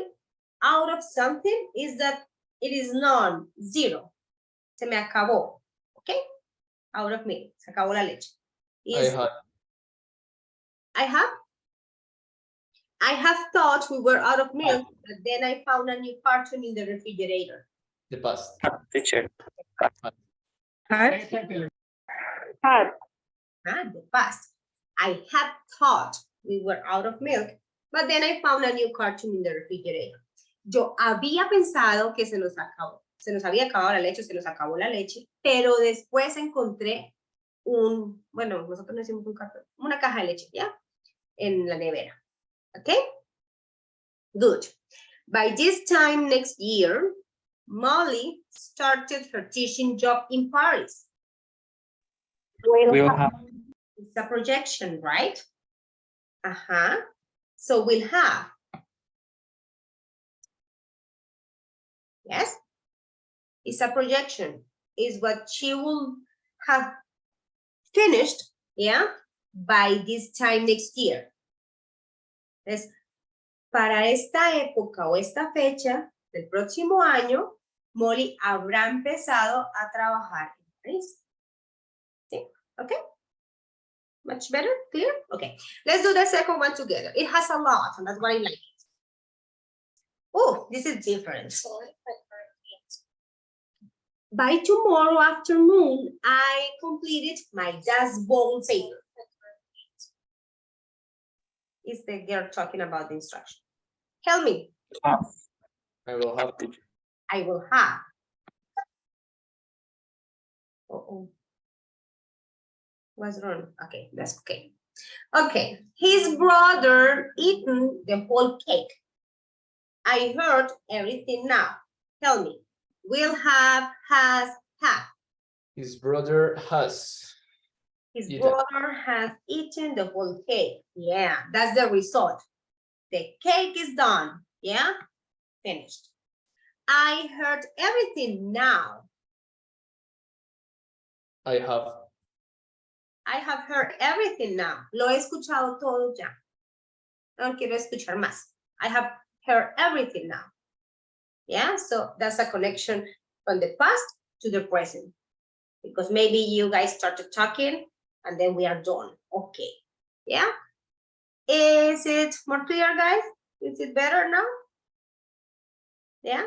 out of something is that it is non-zero. Se me acabó, okay? Out of milk, se acabó la leche. I have thought we were out of milk, but then I found a new carton in the refrigerator. The past. Teacher. Had. The past. I had thought we were out of milk, but then I found a new carton in the refrigerator. Yo había pensado que se nos había acabado la leche, se nos acabó la leche, pero después encontré bueno, nosotros decimos un cartón, una caja de leche, ¿ya? En la nevera. Okay? Good. By this time next year, Molly started her teaching job in Paris. We'll have. It's a projection, right? So we'll have. Yes? It's a projection. Is what she will have finished, yeah, by this time next year. Entonces, para esta época o esta fecha del próximo año, Molly habrá empezado a trabajar en París. ¿Sí? Okay? Much better? Clear? Okay. Let's do the second one together. It has a lot, and that's why I like it. Oh, this is different. By tomorrow afternoon, I completed my Dust Bowl table. Is the girl talking about the instruction? Help me. I will have to. I will have. Uh-oh. What's wrong? Okay, that's okay. Okay, his brother eaten the whole cake. I heard everything now. Tell me. Will have, has, have. His brother has. His Eaten. brother has eaten the whole cake. Yeah, that's the result. The cake is done. Yeah, finished. I heard everything now. I have. I have heard everything now. Lo he escuchado todo ya. No quiero escuchar más. I have heard everything now. Yeah, so that's a connection from the past to the present. Because maybe you guys started talking and then we are done. Okay. Yeah. Is it more clear, guys? Is it better now? Yeah.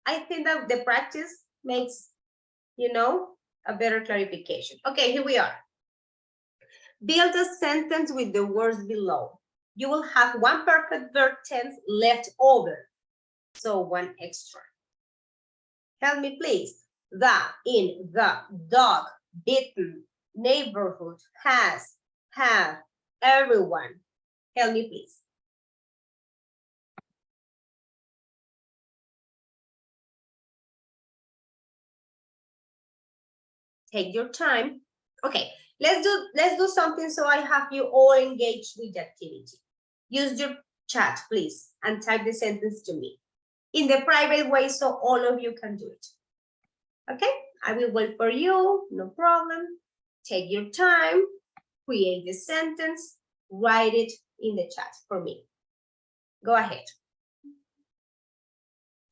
I think that the practice makes, a better clarification. Okay, here we are. Build a sentence with the words below. You will have one perfect verb tense left over. So one extra. Help me, please. The, in, the, dog, bitten, neighborhood, has, have, everyone. Help me, please. Take your time. Okay, let's do something so I have you all engaged with the activity. Use your chat, please, and type the sentence to me in the private way so all of you can do it. Okay, I will wait for you, no problem. Take your time, create the sentence, write it in the chat for me. Go ahead.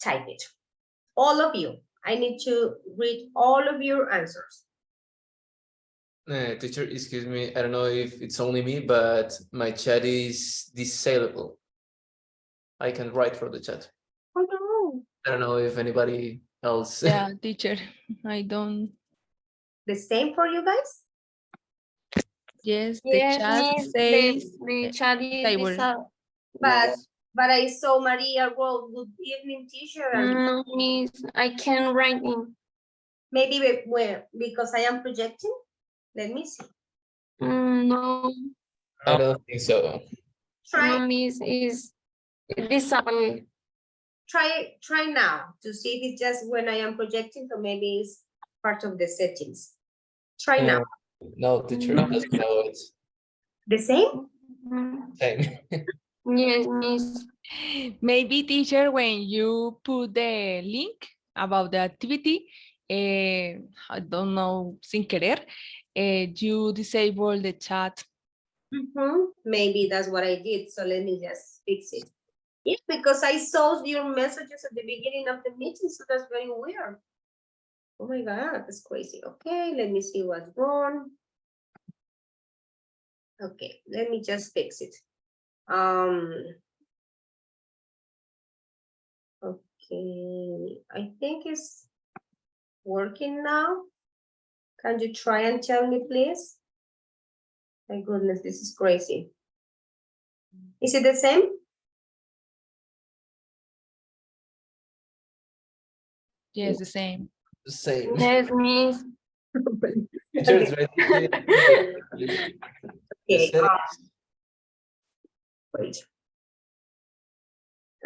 Type it. All of you. I need to read all of your answers. Teacher, excuse me. I don't know if it's only me, but my chat is disable. I can write for the chat. Oh, no. I don't know if anybody else. Yeah, teacher, I don't. The same for you guys? Yes, the Yes, chat Miss, says the chat is table. disabled. But I saw Maria wrote good evening, teacher. And No, Miss, I can write in. maybe because I am projecting. Let me see. No, I don't think so. Try no, Miss, is disabled. try now to see if it's just when I am projecting, or maybe it's part of the settings. Try now. No, teacher, doesn't know it. The same? Mm, Same. Yes, Miss. Maybe, teacher, when you put the link about the activity, I don't know, sin querer, you disable the chat. Maybe that's what I did. So let me just fix it. Yeah, because I saw your messages at the beginning of the meeting, so that's very weird. Oh my God, that's crazy. Okay, let me see what's wrong. Okay, let me just fix it. Okay, I think it's working now. Can you try and tell me, please? My goodness, this is crazy. Is it the same? Yes, the same. Same. Yes, Miss. Teacher is Okay. writing Okay, the wait.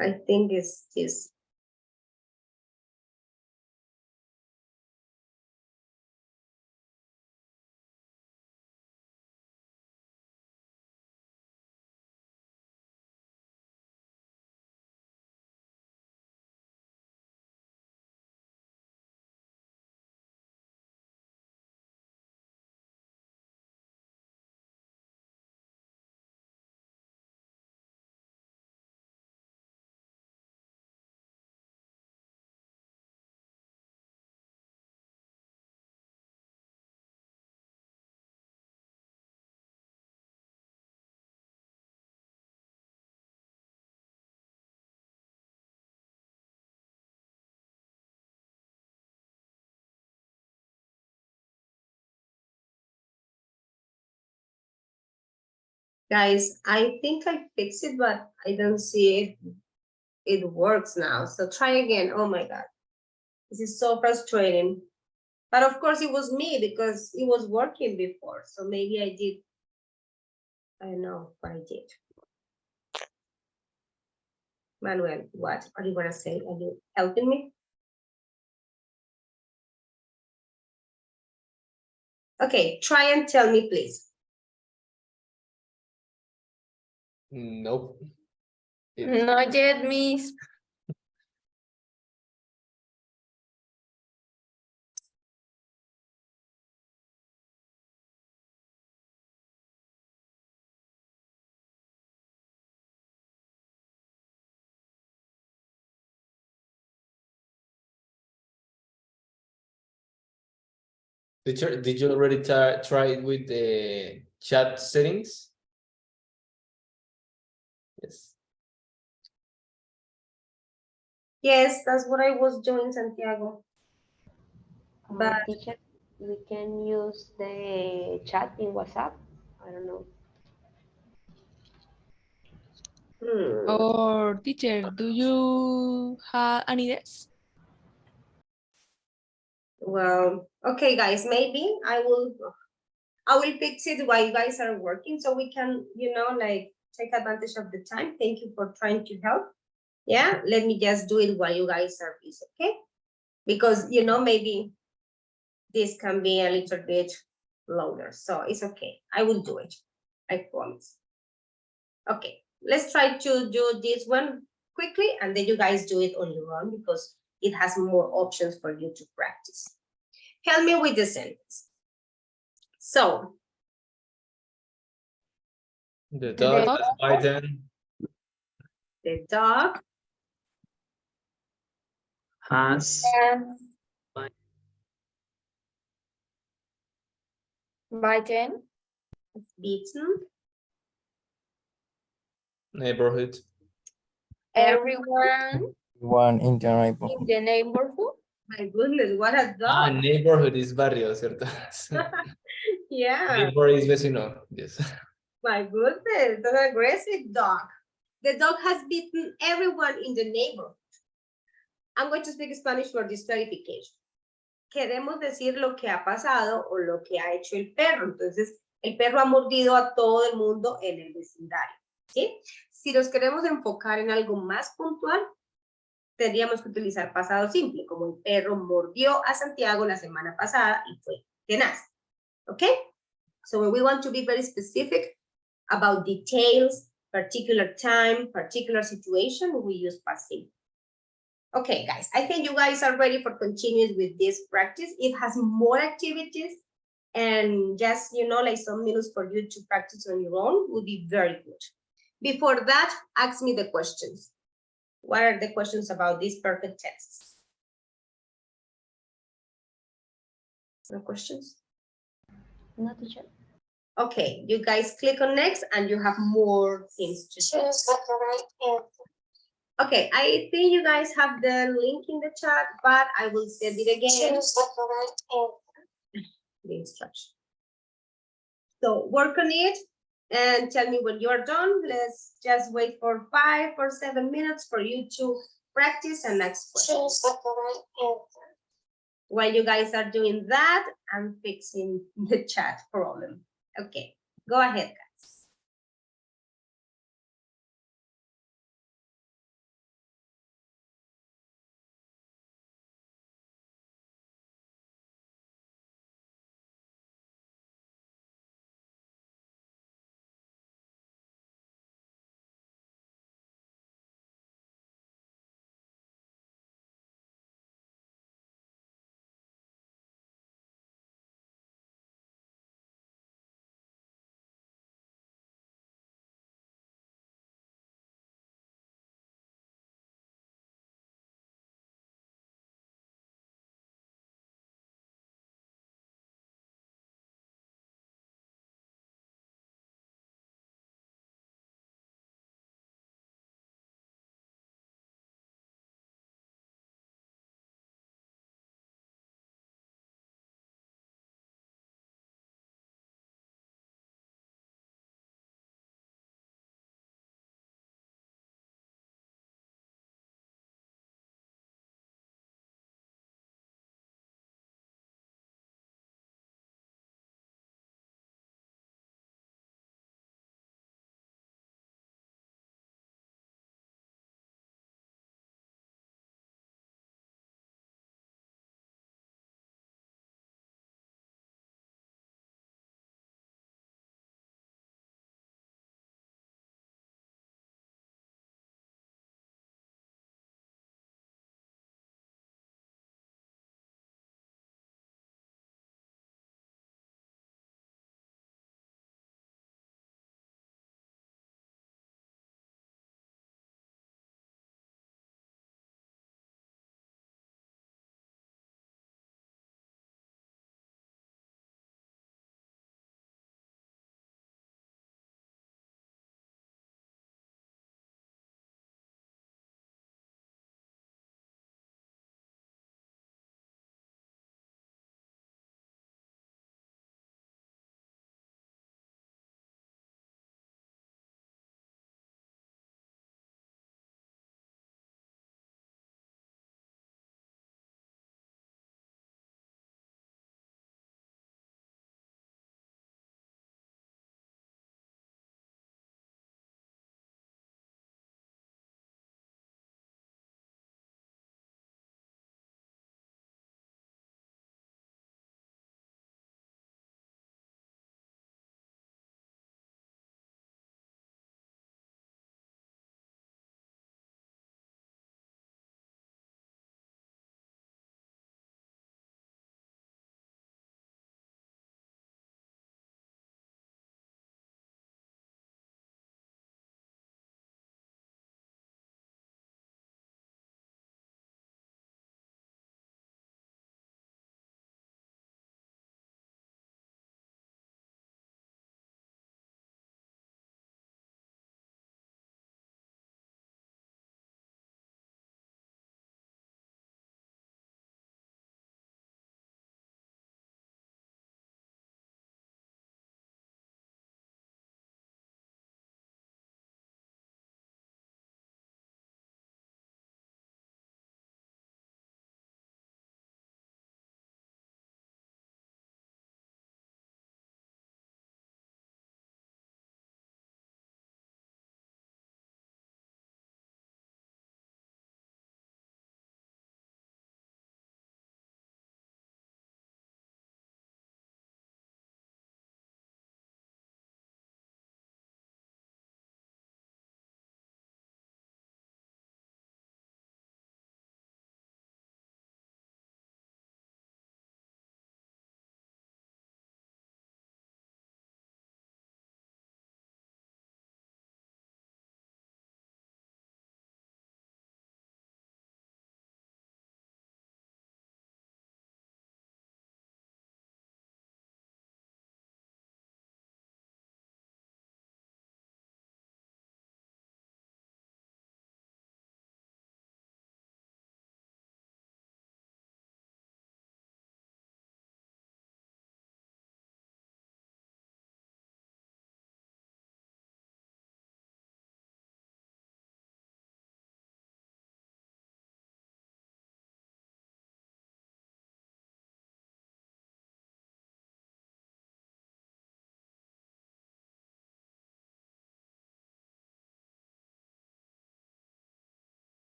I think it's this. Guys, I think I fixed it, but I don't see it works now. So try again. Oh my God. This is so frustrating. But of course it was me because it was working before. So maybe I did. I don't know what I did. Manuel, what are you gonna say? Are you helping me? Okay, try and tell me, please. Nope. Not yet, Miss. Teacher, did you already try it with the chat settings? Yes. Yes, that's what I was doing, Santiago. But Teacher, we can use the chat in WhatsApp. I don't know. Or teacher, do you have any ideas? well, okay, guys, maybe I will fix it while you guys are working so we can, like take advantage of the time. Thank you for trying to help. Yeah, let me just do it while you guys are busy, okay? Because, maybe this can be a little bit longer, so it's okay. I will do it, I promise. Okay, let's try to do this one quickly and then you guys do it on your own because it has more options for you to practice. Help me with the sentence. So, The dog dog has bitten the dog Has bitten beaten neighborhood. everyone One in the in neighborhood. the neighborhood. My goodness, what a Ah, dog. neighborhood is barrio, ¿cierto? Yeah, Neighbor is vecino, yes. my goodness, an aggressive dog. The dog has beaten everyone in the neighborhood. I'm going to speak Spanish for this clarification. Queremos decir lo que ha pasado o lo que ha hecho el perro. Entonces, el perro ha mordido a todo el mundo en el vecindario. ¿Sí? Si nos queremos enfocar en algo más puntual, tendríamos que utilizar pasado simple, como el perro mordió a Santiago la semana pasada y fue tenaz. Okay? So when we want to be very specific about details, particular time, particular situation, we use past simple. Okay, guys, I think you guys are ready for continuing with this practice. It has more activities and just, like some minutes for you to practice on your own would be very good. Before that, ask me the questions. What are the questions about these perfect tenses? No questions? No, teacher. Okay, you guys click on next and you have more things to do. Choose the right answer. Okay, I think you guys have the link in the chat, but I will send it again. Choose the right answer. The instruction. So work on it and tell me when you're done. Let's just wait for 5 or 7 minutes for you to practice and next question. Choose the right answer. While you guys are doing that, I'm fixing the chat problem. Okay, go ahead.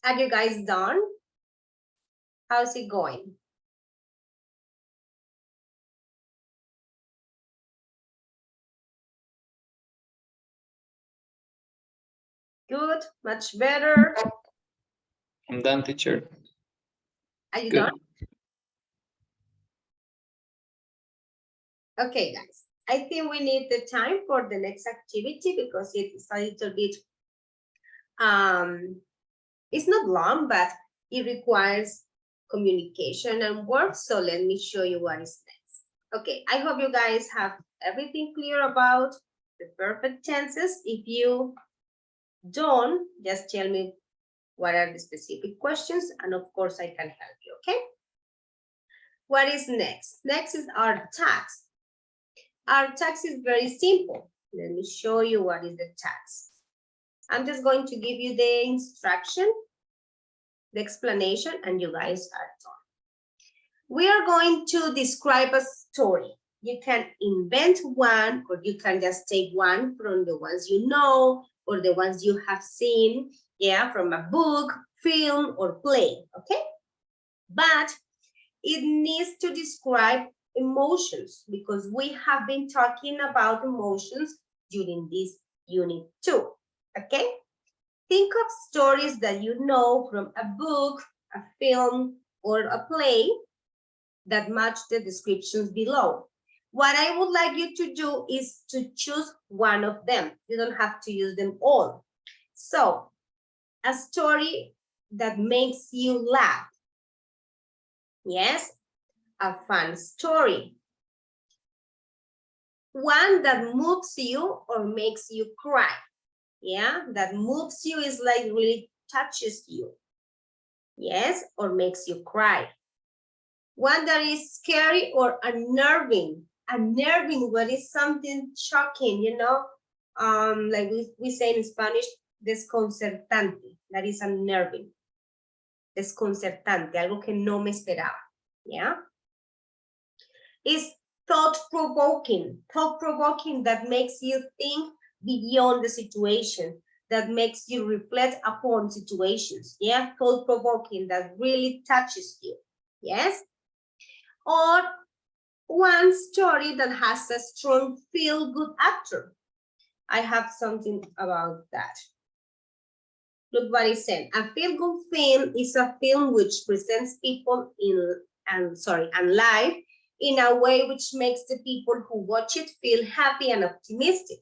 Are you guys done? How's it going? Good, much better. I'm done, teacher. Are you Good. done? Okay, guys. I think we need the time for the next activity because it is a little bit, it's not long, but it requires communication and work. So let me show you what is next. Okay, I hope you guys have everything clear about the perfect tenses. If you don't, just tell me what are the specific questions, and of course I can help you, okay? What is next? Next is our task. Our task is very simple. Let me show you what is the task. I'm just going to give you the instruction, the explanation, and you guys are done. We are going to describe a story. You can invent one, or you can just take one from the ones you know, or the ones you have seen, yeah, from a book, film, or play, okay? But it needs to describe emotions because we have been talking about emotions during this unit 2, okay? Think of stories that you know from a book, a film, or a play that match the descriptions below. What I would like you to do is to choose one of them. You don't have to use them all. So, a story that makes you laugh. Yes, a fun story. One that moves you or makes you cry. Yeah, that moves you is like really touches you. Yes, or makes you cry. One that is scary or unnerving. Unnerving, what is something shocking, you know? Like we say in Spanish, desconcertante. That is unnerving. Desconcertante, algo que no me esperaba. Yeah? Is thought-provoking. Thought-provoking that makes you think beyond the situation, that makes you reflect upon situations. Yeah, thought-provoking that really touches you. Yes? Or one story that has a strong feel-good actor. I have something about that. Look what it said. A feel-good film is a film which presents people and life in a way which makes the people who watch it feel happy and optimistic,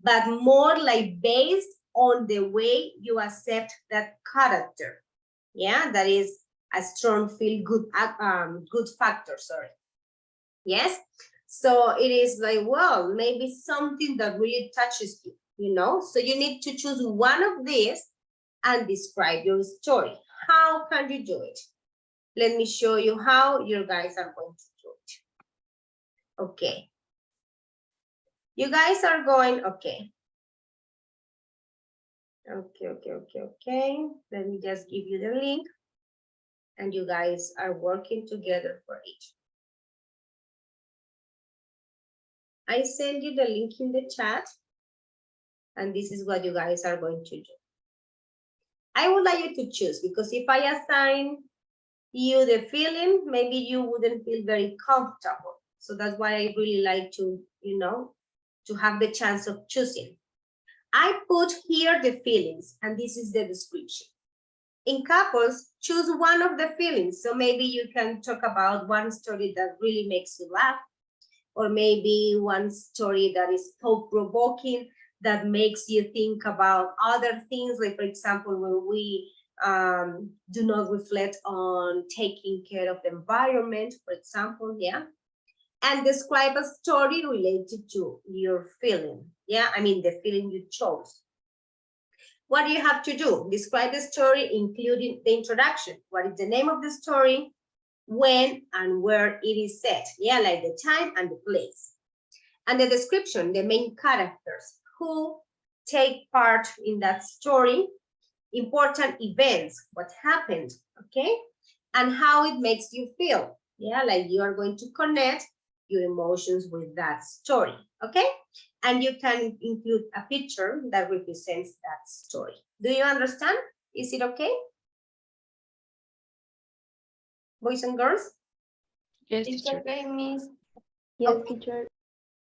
but more like based on the way you accept that character. Yeah, that is a strong feel-good good factor, sorry. Yes, so it is like, well, maybe something that really touches you, you know? So you need to choose one of these and describe your story. How can you do it? Let me show you how you guys are going to do it. Okay. You guys are going, okay. Okay. Let me just give you the link. And you guys are working together for it. I send you the link in the chat. And this is what you guys are going to do. I would like you to choose, because if I assign you the feeling, maybe you wouldn't feel very comfortable. So that's why I really like to, you know, to have the chance of choosing. I put here the feelings, and this is the description. In couples, choose one of the feelings. So maybe you can talk about one story that really makes you laugh, or maybe one story that is thought-provoking, that makes you think about other things. Like, for example, when we do not reflect on taking care of the environment, for example, yeah? And describe a story related to your feeling, yeah? I mean, the feeling you chose. What do you have to do? Describe the story, including the introduction. What is the name of the story, when and where it is set? Yeah, like the time and the place. And the description, the main characters who take part in that story, important events, what happened, okay? And how it makes you feel. Yeah, like you are going to connect your emotions with that story, okay? And you can include a picture that represents that story. Do you understand? Is it okay? boys and girls? Yes, It's teacher. okay, Miss. Yes, Okay. teacher.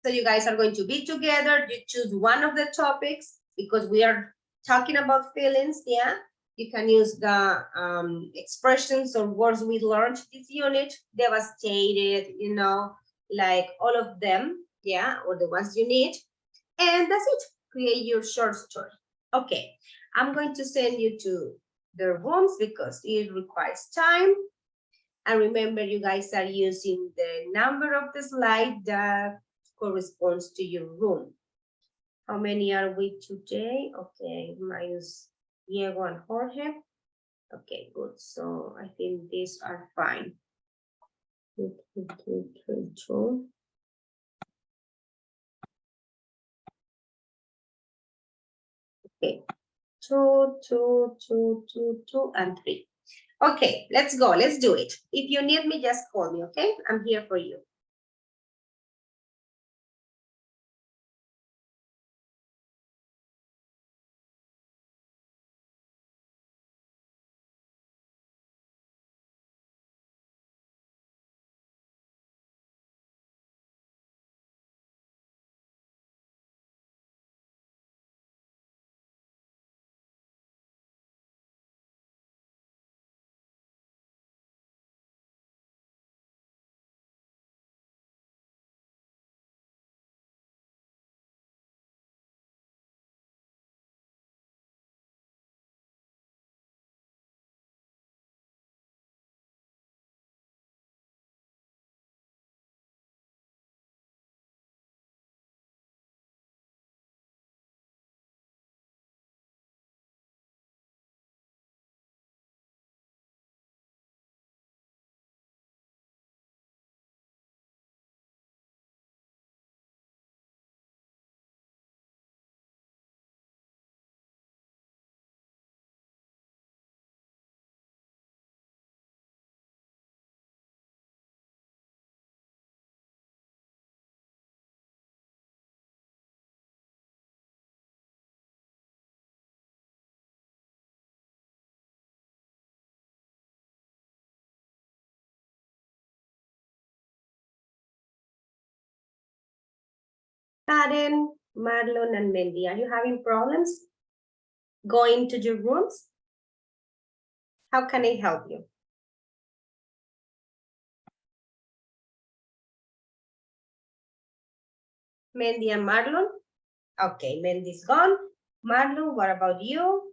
So you guys are going to be together. You choose one of the topics because we are talking about feelings. Yeah, you can use the expressions or words we learned this unit. Devastated, you know, like all of them. Yeah, or the ones you need. And that's it. Create your short story. Okay, I'm going to send you to the rooms because it requires time. And remember, you guys are using the number of the slide that corresponds to your room. How many are we today? Okay, minus Diego and Jorge. Okay, good. So I think these are fine. 2, 2, 2, 3, 2. Okay, 2, 2, 2, 2, 2, and 3. Okay, let's go. Let's do it. If you need me, just call me, okay? I'm here for you. Karen, Marlon, and Mendy, are you having problems going to your rooms? How can I help you? Mendy and Marlon? Okay, Mendy's gone. Marlon, what about you?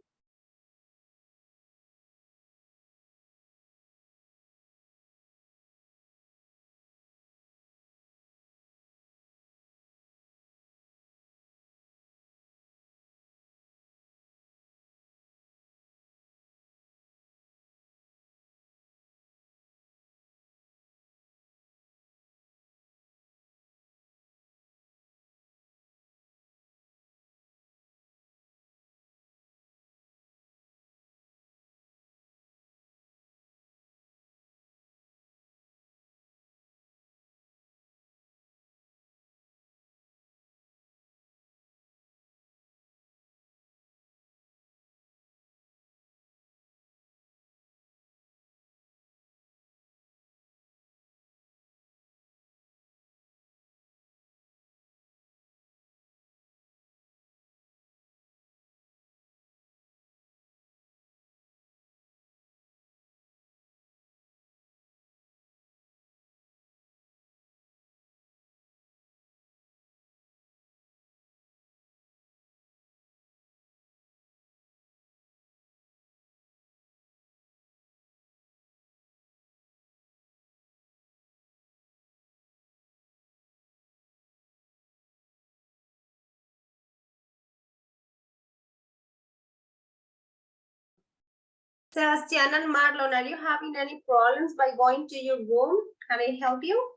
Sebastian and Marlon, are you having any problems by going to your room? Can I help you?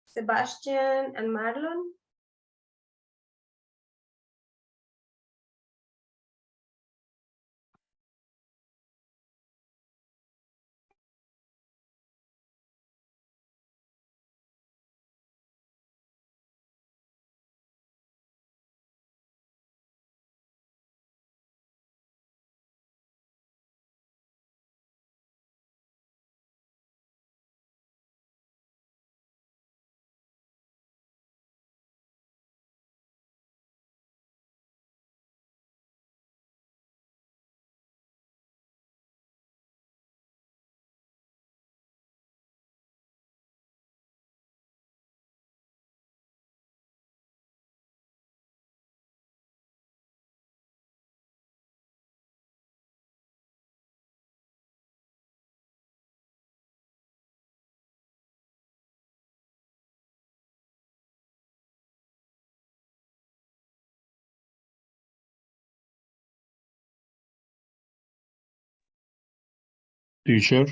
Sebastian and Marlon? Teacher,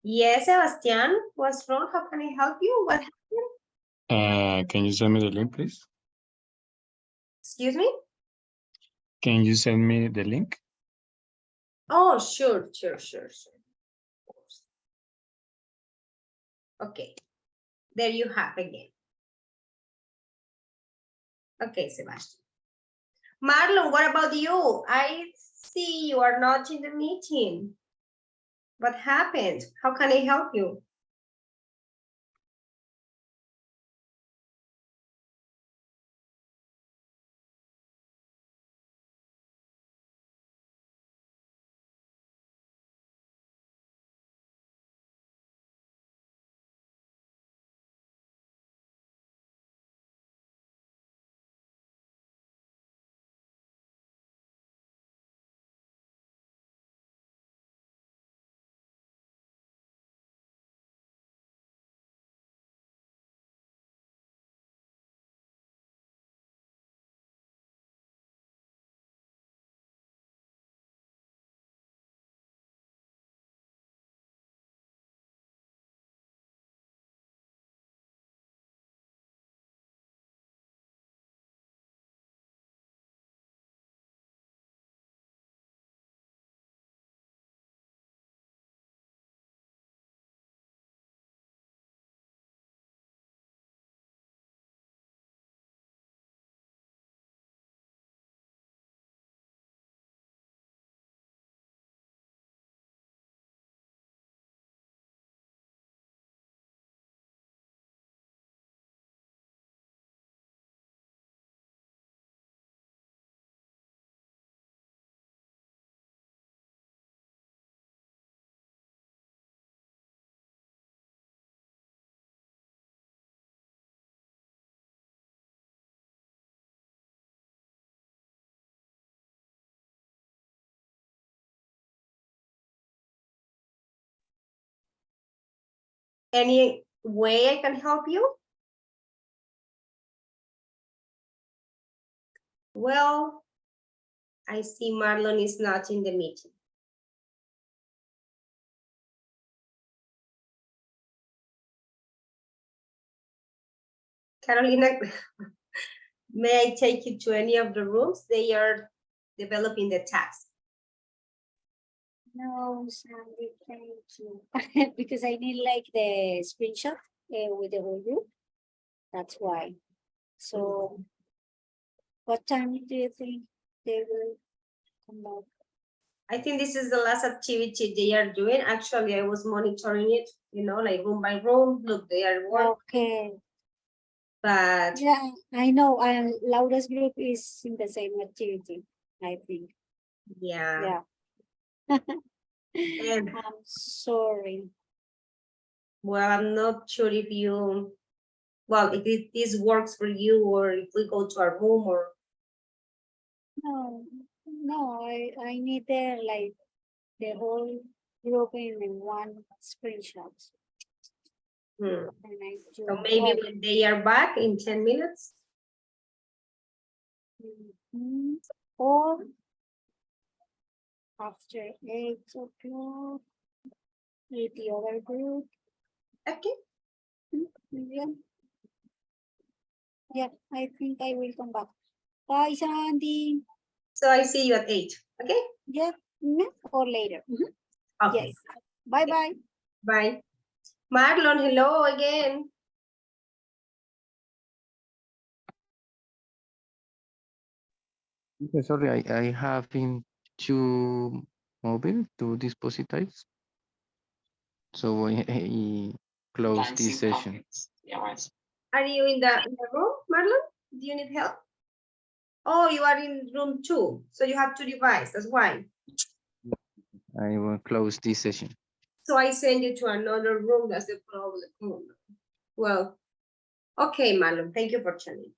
Yes, Sebastian, what's wrong? How can I help you? What? can you send me the link, please? Excuse me? Can you send me the link? Oh, sure. Of course. Okay, there you have again. Okay, Sebastian. Marlon, what about you? I see you are not in the meeting. What happened? How can I help you? Any way I can help you? Well, I see Marlon is not in the meeting. Carolina, may I take you to any of the rooms? They are developing the task. No, Sandy, thank you. Because I need like the screenshot with the whole group. That's why. So what time do you think they will come back? I think this is the last activity they are doing. Actually, I was monitoring it, you know, like room by room. Look, they are working, Okay. but Yeah, I know. Laura's group is in the same activity, I think. yeah. Yeah. And I'm sorry. well, I'm not sure if you, well, if this works for you or if we go to our room or, No, I need the whole group in one screenshot. hmm. And I do, So maybe well, when they are back in 10 minutes. or after 8 o'clock with the other group. Okay. Yeah. Yeah, I think I will come back. Bye, Sandy. So I see you at 8. Okay. Yeah, or later. Okay. Yes. Bye-bye. Bye. Marlon, hello again. Sorry, I have in two dispositivos. So I close this session. Are you in the room, Marlon? Do you need help? Oh, you are in room 2. So you have 2 devices. That's why. I will close this session. So I send you to another room. That's the problem. Well, okay, Marlon. Thank you for tuning.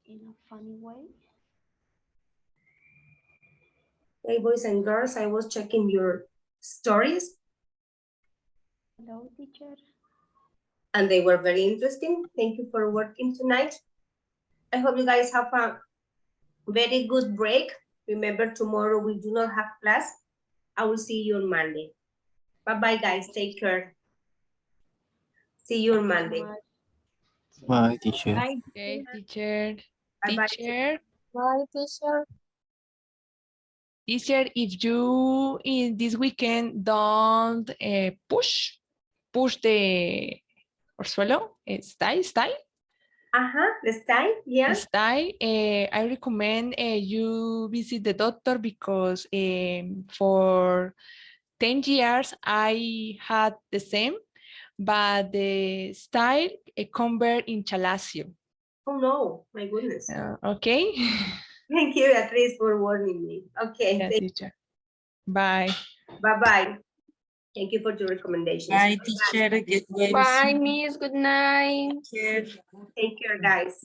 in a funny way. Hey, boys and girls, I was checking your stories Hello, teacher. and they were very interesting. Thank you for working tonight. I hope you guys have a very good break. Remember, tomorrow we do not have class. I will see you on Monday. Bye-bye, guys. Take care. See you on Monday. Bye, teacher. Okay, teacher. Bye-bye. Teacher, Bye, teacher. teacher, if you in this weekend don't push the orzuelo, stay. This time, yeah. Stay. I recommend you visit the doctor because for 10 years I had the same, but the style convert in chalacio. Oh no, my goodness. Okay. Thank you, Beatriz, for warning me. Okay, Yeah, teacher. Bye. bye-bye. Thank you for your recommendations. Bye, teacher. Get well Bye, soon. Miss. Good night. Care. Take care, guys.